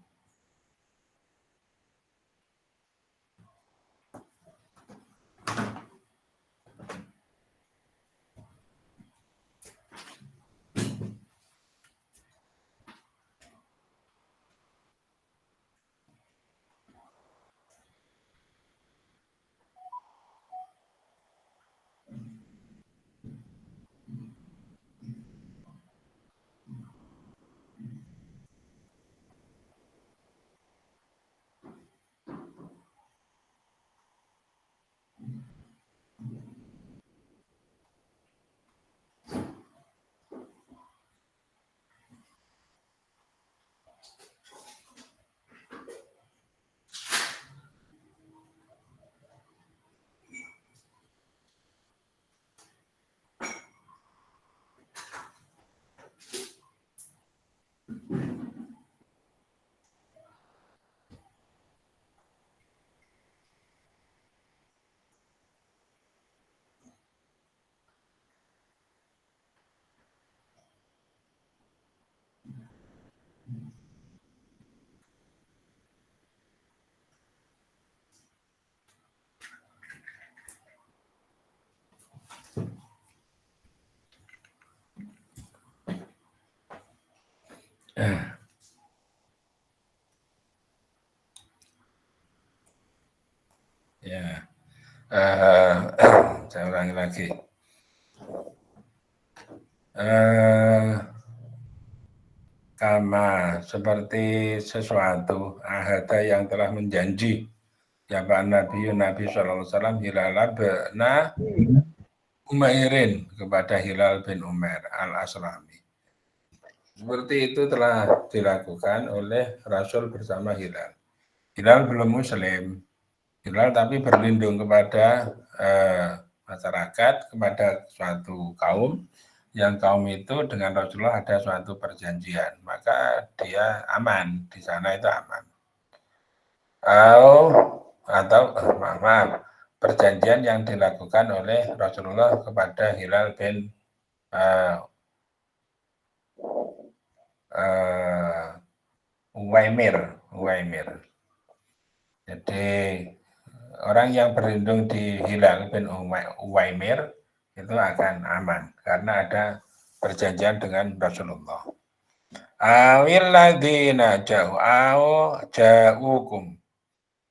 Ya, saya ulangi lagi. Kama seperti sesuatu ahada yang telah menjanji ya Pak Nabi SAW Hilal bin Umairin kepada Hilal bin Umair al-Aslami. Seperti itu telah dilakukan oleh Rasul bersama Hilal. Hilal belum Muslim. Hilal tapi berlindung kepada masyarakat, kepada suatu kaum, yang kaum itu dengan Rasulullah ada suatu perjanjian, maka dia aman, di sana itu aman. Atau maaf, perjanjian yang dilakukan oleh Rasulullah kepada Hilal bin Uwaimir. Jadi orang yang berlindung di Hilal bin Uwaimir itu akan aman karena ada perjanjian dengan Rasulullah. Awil ladina jau'ukum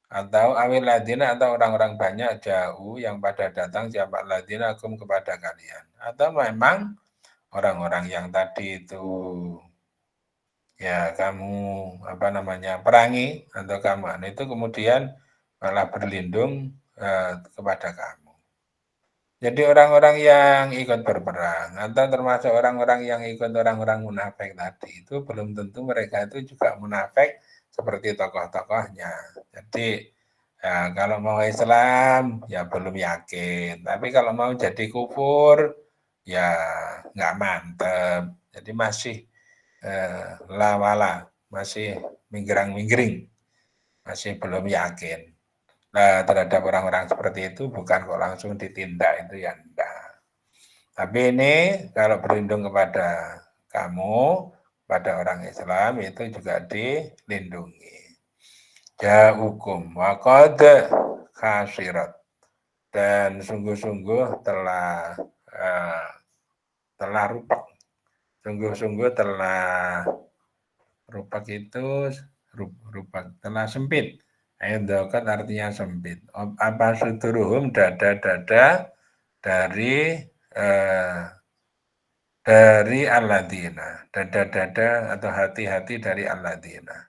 atau awil ladina atau orang-orang banyak jauh yang pada datang siapa ladina kum kepada kalian, atau memang orang-orang yang tadi itu ya kamu perangi atau kamu itu kemudian malah berlindung kepada kamu. Jadi orang-orang yang ikut berperang atau termasuk orang-orang yang ikut orang-orang munafik tadi itu belum tentu mereka itu juga munafik seperti tokoh-tokohnya. Jadi ya, kalau mau Islam ya belum yakin, tapi kalau mau jadi kufur ya nggak mantep. Jadi masih lawala, masih minggrang-minggring. masih belum yakin. Nah, terhadap orang-orang seperti itu bukan kok langsung ditindak, itu ya enggak. Tapi ini kalau berlindung kepada kamu, pada orang Islam, itu juga dilindungi. Ja hukum waqad khasirat, dan sungguh-sungguh telah rupak. Sungguh-sungguh telah rupak itu rupak, telah sempit. Dokat artinya sempit. Apa suduruhum, dada-dada dari alladzina, dada-dada atau hati-hati dari alladzina.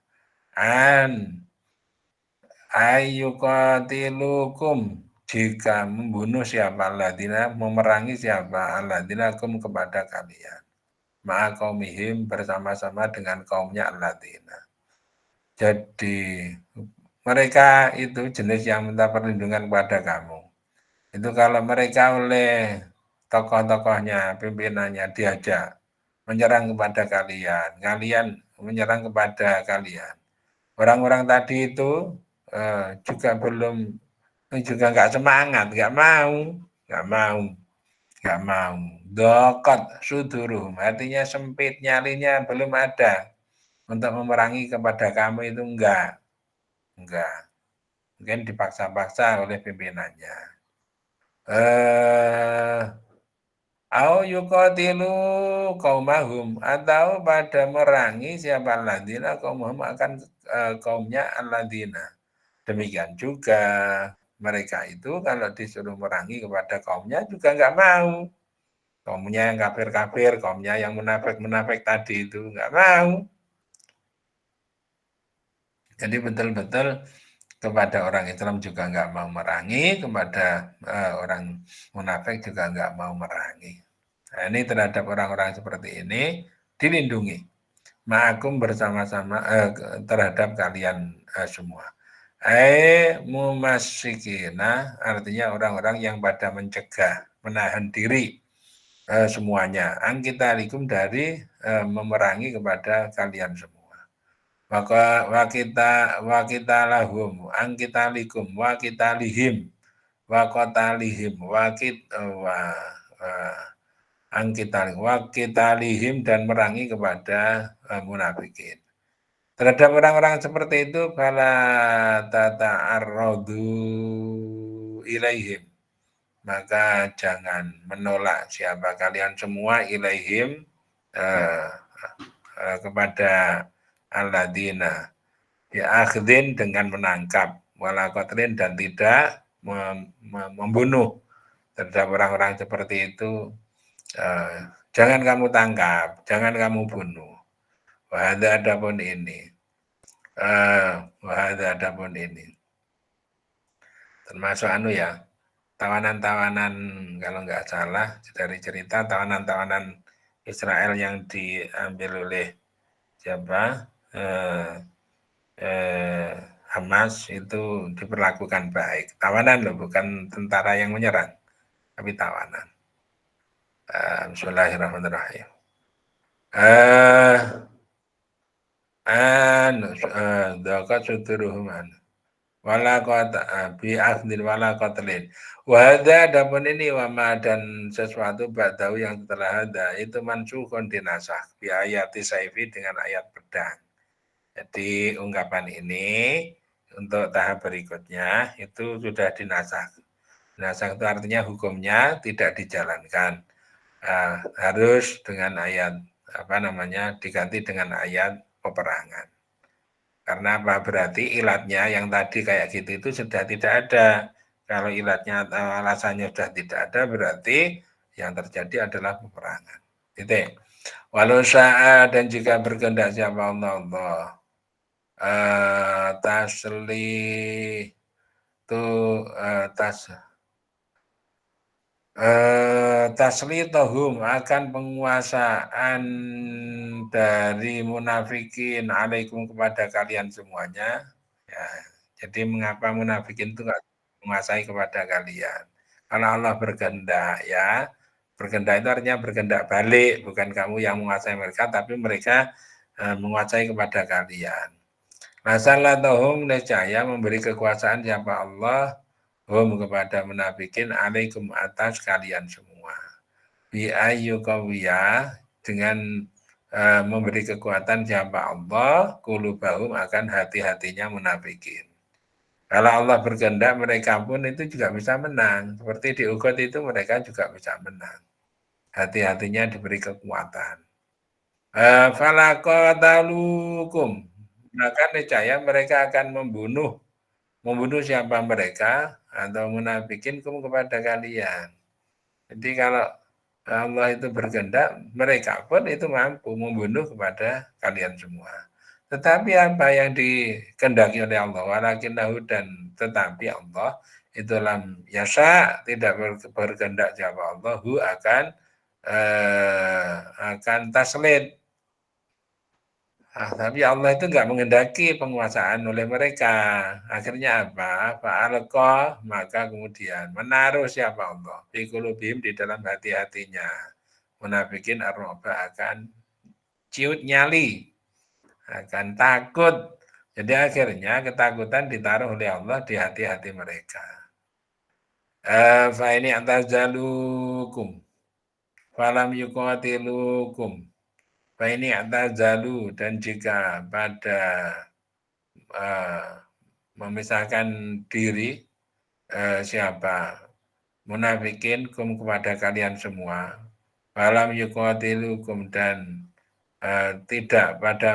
Ayyukatilukum, jika membunuh siapa alladzina, memerangi siapa alladzina kum kepada kalian. Ma'a qaumihim, bersama-sama dengan kaumnya alladzina. Jadi mereka itu jenis yang minta perlindungan kepada kamu. Itu kalau mereka oleh tokoh-tokohnya, pimpinannya diajak menyerang kepada kalian, kalian menyerang kepada kalian. Orang-orang tadi itu juga nggak semangat, nggak mau. Dokot sudurum, artinya sempit, nyalinya belum ada untuk memerangi kepada kamu, itu enggak. Mungkin dipaksa-paksa oleh pimpinannya. Au yuqatilu qaumahum, atau pada merangi siapa alladzina qaumahum, akan kaumnya alladzina. Demikian juga mereka itu kalau disuruh merangi kepada kaumnya juga enggak mau. Kaumnya yang kafir-kafir, kaumnya yang munafik-munafik tadi itu enggak mau. Jadi betul-betul kepada orang Islam juga enggak mau merangi, kepada orang munafik juga enggak mau merangi. Nah, ini terhadap orang-orang seperti ini dilindungi. Ma'akum, bersama-sama terhadap kalian semua. Mumasikina, artinya orang-orang yang pada mencegah, menahan diri semuanya. Angkitalikum, dari memerangi kepada kalian semua. Maka wakita lahum, angkitalikum, wakitalihim, wakotalihim, wakitalihim, dan merangi kepada munafikin. Terhadap orang-orang seperti itu, fala tata'arradu ilaihim, maka jangan menolak siapa kalian semua ilaihim kepada alladzina, ya akhdin, dengan menangkap, wala qatlin, dan tidak membunuh. Terhadap orang-orang seperti itu jangan kamu tangkap, jangan kamu bunuh. Wahada adapun ini, termasuk tawanan-tawanan, kalau nggak salah dari cerita, tawanan-tawanan Israel yang diambil oleh siapa, Hamas, itu diperlakukan baik. Tawanan loh, bukan tentara yang menyerang, tapi tawanan. Bismillahirrahmanirrahim. Dakat suturuhum wala qata bi akhdin wala qatlin. Wa hadza, adapun ini, wama, dan sesuatu ba'dahu, yang setelah hadza itu mansukun, dinasah bi ayati saifi, dengan ayat pedang. Jadi ungkapan ini untuk tahap berikutnya itu sudah dinasah. Dinasah itu artinya hukumnya tidak dijalankan. Harus dengan ayat diganti dengan ayat peperangan. Karena apa? Berarti ilatnya yang tadi kayak gitu itu sudah tidak ada. Kalau ilatnya atau alasannya sudah tidak ada, berarti yang terjadi adalah peperangan. Gitu. Walau sya'a, dan jika berkehendak siapa Allah, tasli tu taslitohum, akan penguasaan dari munafikin alaikum, kepada kalian semuanya. Ya, jadi mengapa munafikin itu nggak menguasai kepada kalian? Karena Allah berkehendak, ya. Berkehendak itu artinya berkehendak balik, bukan kamu yang menguasai mereka, tapi mereka menguasai kepada kalian. Nasallatahum nescaya memberi kekuasaan siapa Allah hum kepada munafikin alaikum atas kalian semua. Bi ayyukawiyah dengan memberi kekuatan siapa Allah kulubahum akan hati-hatinya munafikin. Kalau Allah berkehendak mereka pun itu juga bisa menang. Seperti di Uhud itu mereka juga bisa menang. Hati-hatinya diberi kekuatan. Falakotalukum. Maka niscaya mereka akan membunuh siapa mereka atau munafikin kepada kalian. Jadi kalau Allah itu berkehendak, mereka pun itu mampu membunuh kepada kalian semua. Tetapi apa yang dikehendaki oleh Allah, walakinnahu dan tetapi Allah itu lam yasa tidak berkehendak siapa Allah, hu akan taslit. Tapi Allah itu enggak menghendaki penguasaan oleh mereka. Akhirnya apa? Fa'alqa, maka kemudian menaruh siapa Allah fi qulubihim di dalam hati-hatinya. Munafikin ar-ru'ba akan ciut nyali, akan takut. Jadi akhirnya ketakutan ditaruh oleh Allah di hati-hati mereka. Fa ini atazalukum falam yuqatilukum. Ini atazalu dan jika pada memisahkan diri siapa munafikin kepada kalian semua falam yuqatilukum dan tidak pada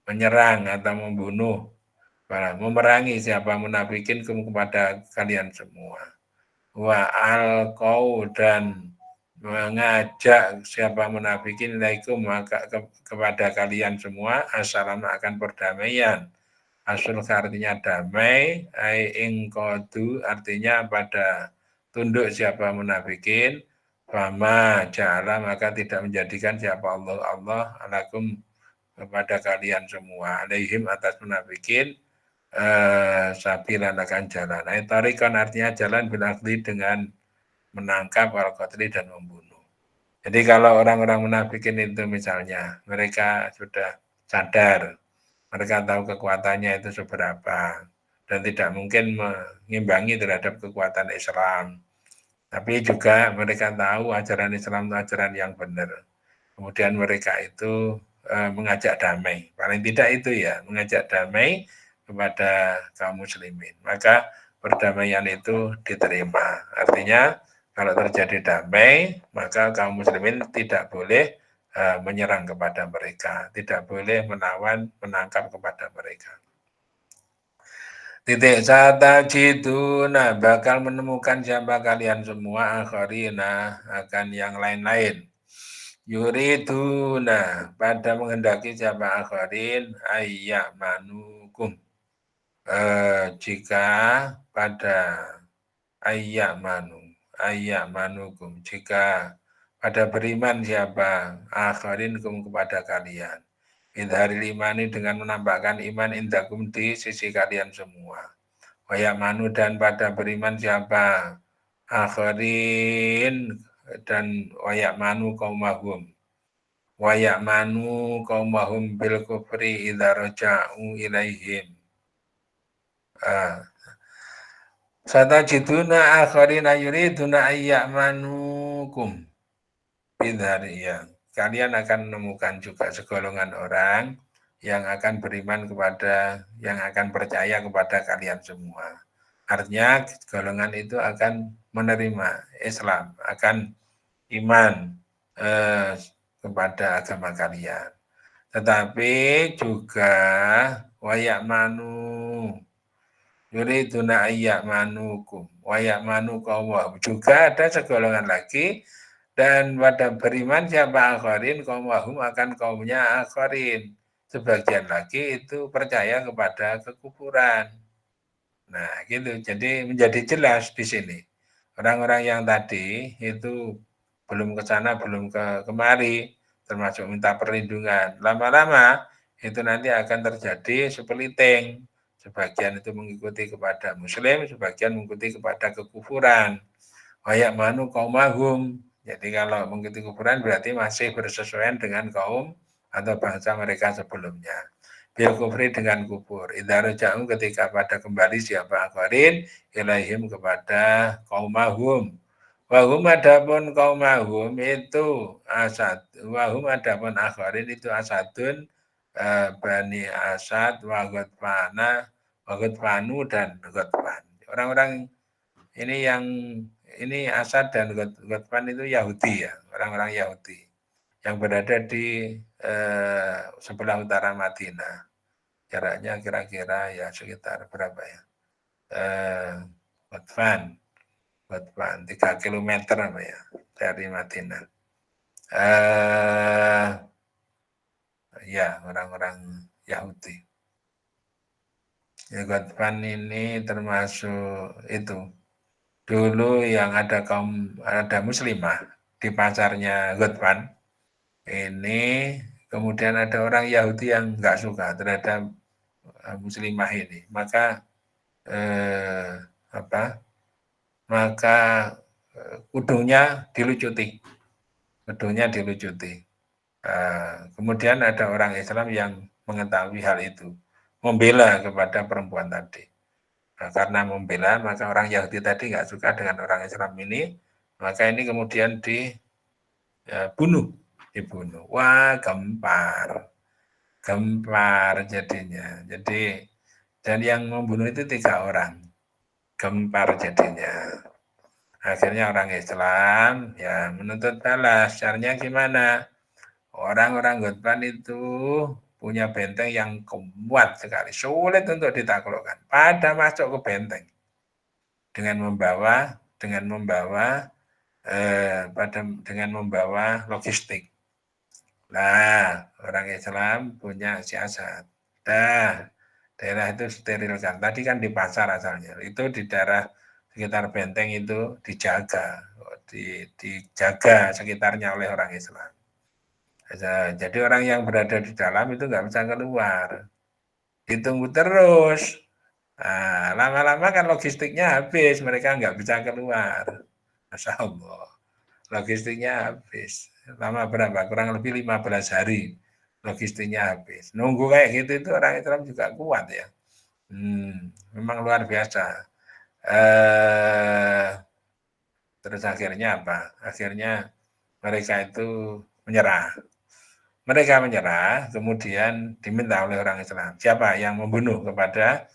menyerang atau membunuh memerangi siapa munafikin kepada kalian semua wa alqau dan mengajak siapa munafikin ilaikum maka kepada kalian semua assalamu akan perdamaian. Asul artinya damai, ai ingkodu artinya pada tunduk siapa munafikin, fama ja'ala maka tidak menjadikan siapa Allah alakum kepada kalian semua alaihim atas munafikin sabilan akan jalan. Tarikan artinya jalan bilakli dengan menangkap al-qatli dan membunuh. Jadi kalau orang-orang munafikin itu misalnya mereka sudah sadar, mereka tahu kekuatannya itu seberapa dan tidak mungkin mengimbangi terhadap kekuatan Islam. Tapi juga mereka tahu ajaran Islam itu ajaran yang benar. Kemudian mereka itu mengajak damai. Paling tidak itu ya, mengajak damai kepada kaum muslimin. Maka perdamaian itu diterima. Artinya kalau terjadi damai, maka kaum muslimin tidak boleh menyerang kepada mereka, tidak boleh melawan, menangkap kepada mereka. Titik sata jiduna bakal menemukan siapa kalian semua akharina akan yang lain-lain. Yuriduna pada menghendaki siapa akharin ayyak manukum. Jika pada ayyak manukum jika pada beriman siapa akharin kepada kalian idharil imani dengan menampakkan iman indakum di sisi kalian semua wayak manu dan pada beriman siapa akharin dan wayak manu kaumahum bil kufri idza raja'u ilaihim satajiduna akharina yuriduna ayyamanukum bidhariya. Kalian akan menemukan juga segolongan orang yang akan beriman kepada, yang akan percaya kepada kalian semua. Artinya golongan itu akan menerima Islam, akan iman kepada agama kalian. Tetapi juga wayakmanu yuriduna ayyamanukum wayakmanu kaum juga ada segolongan lagi dan pada beriman siapa akharin kaum wahum akan kaumnya akharin. Sebagian lagi itu percaya kepada kekufuran. Nah, gitu. Jadi menjadi jelas di sini. Orang-orang yang tadi itu belum ke sana, belum ke kemari, termasuk minta perlindungan. Lama-lama itu nanti akan terjadi sepeliting. Sebagian itu mengikuti kepada muslim, sebagian mengikuti kepada kekufuran. Wayak manu kaumahum. Jadi kalau mengikuti kufuran berarti masih bersesuaian dengan kaum atau bangsa mereka sebelumnya. bil kufri dengan kufur. Idza raja'u ketika pada kembali siapa akharin ilaihim kepada qaumahum. Wahum adapun qaumahum itu Asad. Wahum adapun akharin itu Asadun Bani Asad wa Ghatfanu dan Ghatfan. Orang-orang ini Asad dan Ghatfan itu Yahudi ya, orang-orang Yahudi yang berada di sebelah utara Madinah. Jaraknya kira-kira ya sekitar berapa ya? Ghatfan 3 kilometer apa ya dari Madinah. Ya orang-orang Yahudi. Ya, Ghatfan ini termasuk itu. Dulu yang ada muslimah di pasarnya Ghatfan. Ini kemudian ada orang Yahudi yang nggak suka terhadap muslimah ini. Maka kudungnya dilucuti. Kemudian ada orang Islam yang mengetahui hal itu, membela kepada perempuan tadi. Karena membela, maka orang Yahudi tadi nggak suka dengan orang Islam ini, maka ini kemudian dibunuh. Wah, gempar jadinya. Dan yang membunuh itu 3 orang, gempar jadinya. Akhirnya orang Islam ya menuntut balas. Caranya gimana? Orang-orang Ghatfan itu punya benteng yang kuat sekali, sulit untuk ditaklukkan. Pada masuk ke benteng dengan membawa logistik. Nah, orang Islam punya siasat. Daerah itu sterilkan. Tadi kan di pasar asalnya. Itu di daerah sekitar benteng itu dijaga sekitarnya oleh orang Islam. Jadi orang yang berada di dalam itu nggak bisa keluar, ditunggu terus. Nah, lama-lama kan logistiknya habis, mereka nggak bisa keluar. Masya Allah, logistiknya habis. Lama berapa? Kurang lebih 15 hari logistiknya habis. Nunggu kayak gitu itu orang Islam juga kuat ya. Memang luar biasa. Terus akhirnya apa? Akhirnya mereka itu menyerah. Kemudian diminta oleh orang Islam. Siapa yang membunuh kepada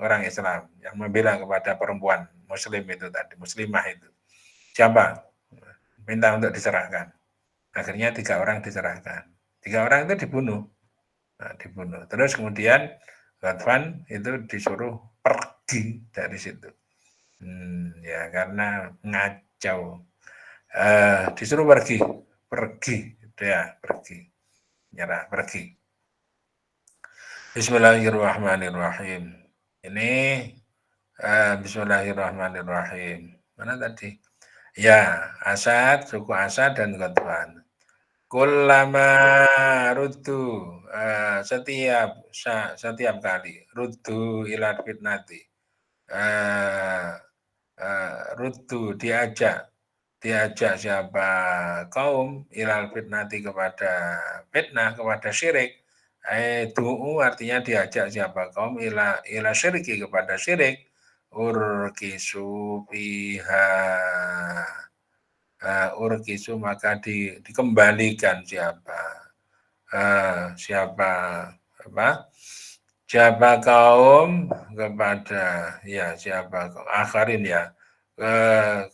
orang Islam, yang membela kepada perempuan Muslim itu tadi, Muslimah itu? Siapa? Minta untuk diserahkan. Akhirnya 3 orang diserahkan. 3 orang itu dibunuh. Terus kemudian Ghatfan itu disuruh pergi dari situ. Ya karena ngacau. Disuruh pergi. Nyerah, pergi. Bismillahirrahmanirrahim. Ini Bismillahirrahmanirrahim. Mana tadi? Ya, Asad, suku Asad dan Ghatfan. Kullama ruddu, setiap kali ruddu ila fitnati. Ruddu diajak siapa kaum ilal fitnati kepada fitnah, kepada syirik. Du'u artinya diajak siapa kaum ila syiriki kepada syirik. Urkisu biha, urkisu maka dikembalikan siapa kaum kepada siapa kaum akharin ya.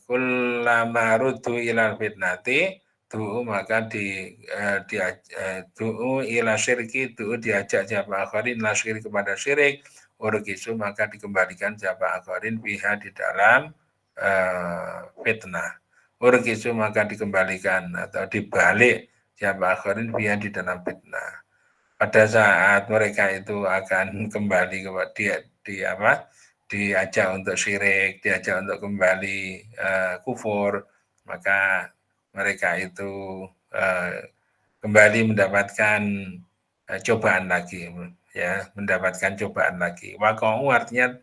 Kullama ruddu ilal fitnati du'u maka du'u ila syirki, du'u diajak siapa akharin la syirki kepada syirik, urkisu maka dikembalikan siapa akharin biha di dalam fitnah, urkisu maka dikembalikan atau dibalik siapa akharin biha di dalam fitnah. Pada saat mereka itu akan kembali kepada diajak untuk syirik, diajak untuk kembali kufur, maka mereka itu kembali mendapatkan cobaan lagi, ya, mendapatkan cobaan lagi. Waqa'u artinya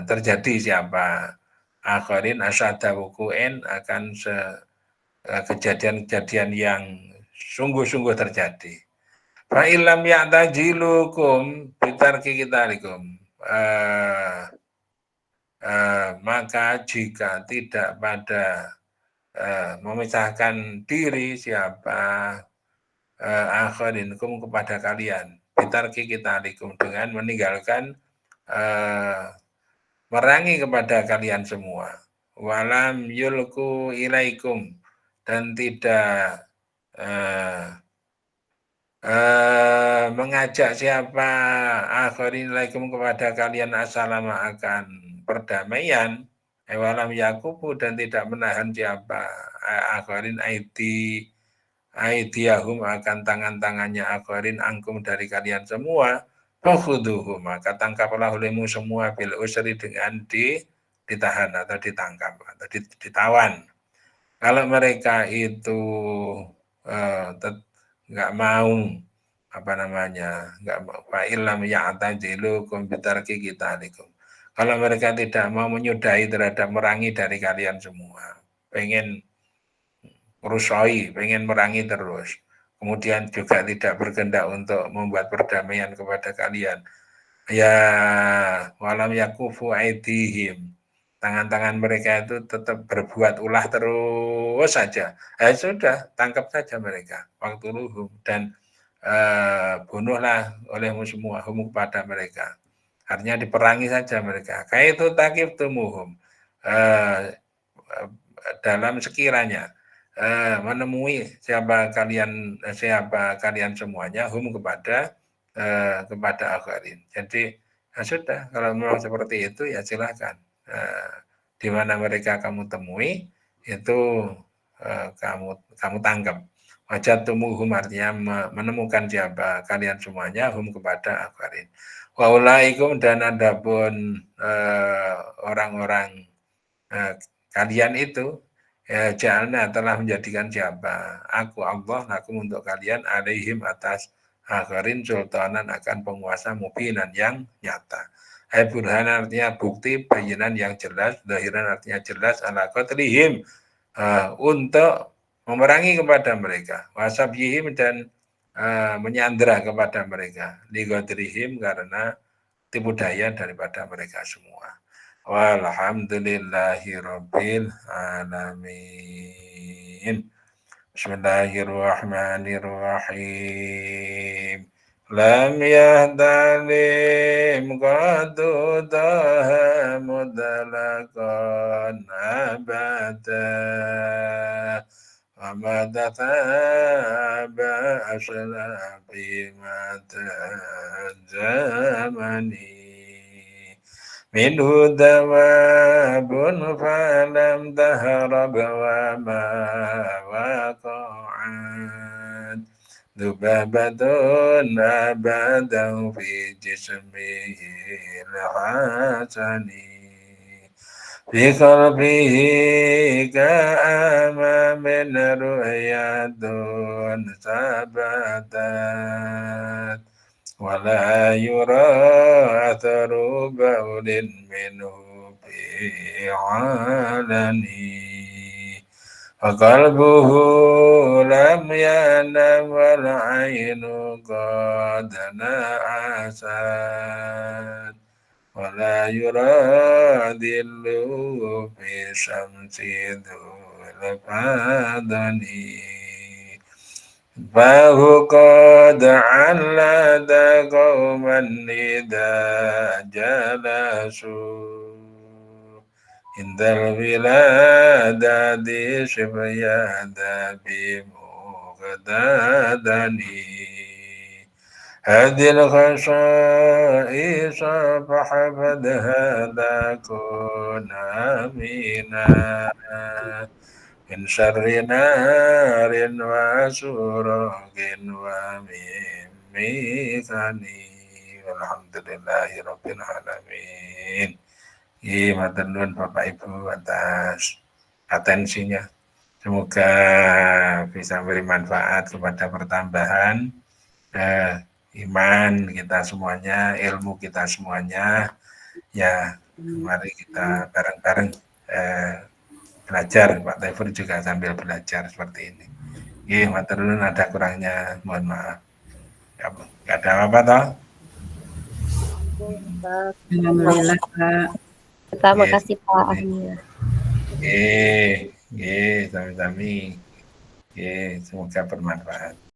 terjadi siapa akhirin asyadda wuku'in, akan kejadian-kejadian yang sungguh-sungguh terjadi. Fa illam ya'tajilukum bitarki kitarikum. Maka jika tidak pada memisahkan diri siapa akhirinkum kepada kalian, bitarki kitarikum, dengan meninggalkan merangi kepada kalian semua, walam yulku ilaikum, dan tidak mengajak siapa akhirin ilaikum kepada kalian assalamu akan perdamaian, walam yakubu, dan tidak menahan siapa akhirin aidiyahum akan tangan-tangannya akhirin angkum dari kalian semua, fakhuduhu, maka tangkaplah olehmu semua bil usri, dengan ditahan atau ditangkap atau ditawan. Kalau mereka itu nggak mau nggak mau, fa illam ya'tajilukum bitarki kitalikum, kalau mereka tidak mau menyudahi terhadap merangi dari kalian semua, pengen rusoi, pengen merangi terus, kemudian juga tidak berkehendak untuk membuat perdamaian kepada kalian, ya walam yakufu aidihim, tangan-tangan mereka itu tetap berbuat ulah terus saja, sudah tangkap saja mereka, waktu luhum, dan bunuhlah olehmu semua hum kepada mereka, artinya diperangi saja mereka. Kayak itu takif tumuhum, dalam sekiranya menemui siapa kalian semuanya hum kepada akhirin. Jadi sudah, kalau memang seperti itu ya silakan, di mana mereka kamu temui itu kamu tangkap. Wajat tumuhum artinya menemukan siapa kalian semuanya hum kepada akhirin. Wa ulaikum, dan adapun orang-orang kalian itu jalna telah menjadikan siapa aku Allah lakum untuk kalian alaihim atas akhirin sultanan akan penguasa mubinan yang nyata. Burhan artinya bukti, bayinan yang jelas, zahiran artinya jelas, ala qatlihim untuk memerangi kepada mereka, wasabyihim, dan menyandera kepada mereka, liqadrihim, karena tipu daya daripada mereka semua. Walhamdulillahi rabbil alamin. Bismillahirrahmanirrahim. Lam yahdalim qadu daha mudalakan abada amadata ba'asla bimata zamani minhu dawabun falam daharab wa ma waqa'at dubabatun abadan fi jismihi al-hasani fi qalbihi ka'ama min ru'yatun sabatat wala yura atharu baulin minhu fi alani faqalbuhu lam yanam wal ainu qad na'asat wala yura dillu fi syamsi dhul fadani Bahu qad allada qawman idha jalasu indal wiladadi shibyada bimuqdadani hadil khasa'isa fahafadha lakuna amina min syarri narin wa surugin wa mimikani walhamdulillahi rabbil alamin. Matur nuwun Bapak Ibu atas atensinya, semoga bisa beri manfaat kepada pertambahan iman kita semuanya, ilmu kita semuanya. Ya, mari kita bareng-bareng belajar, Pak Taifur juga sambil belajar seperti ini. Matur nuwun, ada kurangnya mohon maaf. Gak ada apa-apa toh? Alhamdulillah, Pak. Terima kasih Pak Ahmad. Sami-sami. Semoga bermanfaat.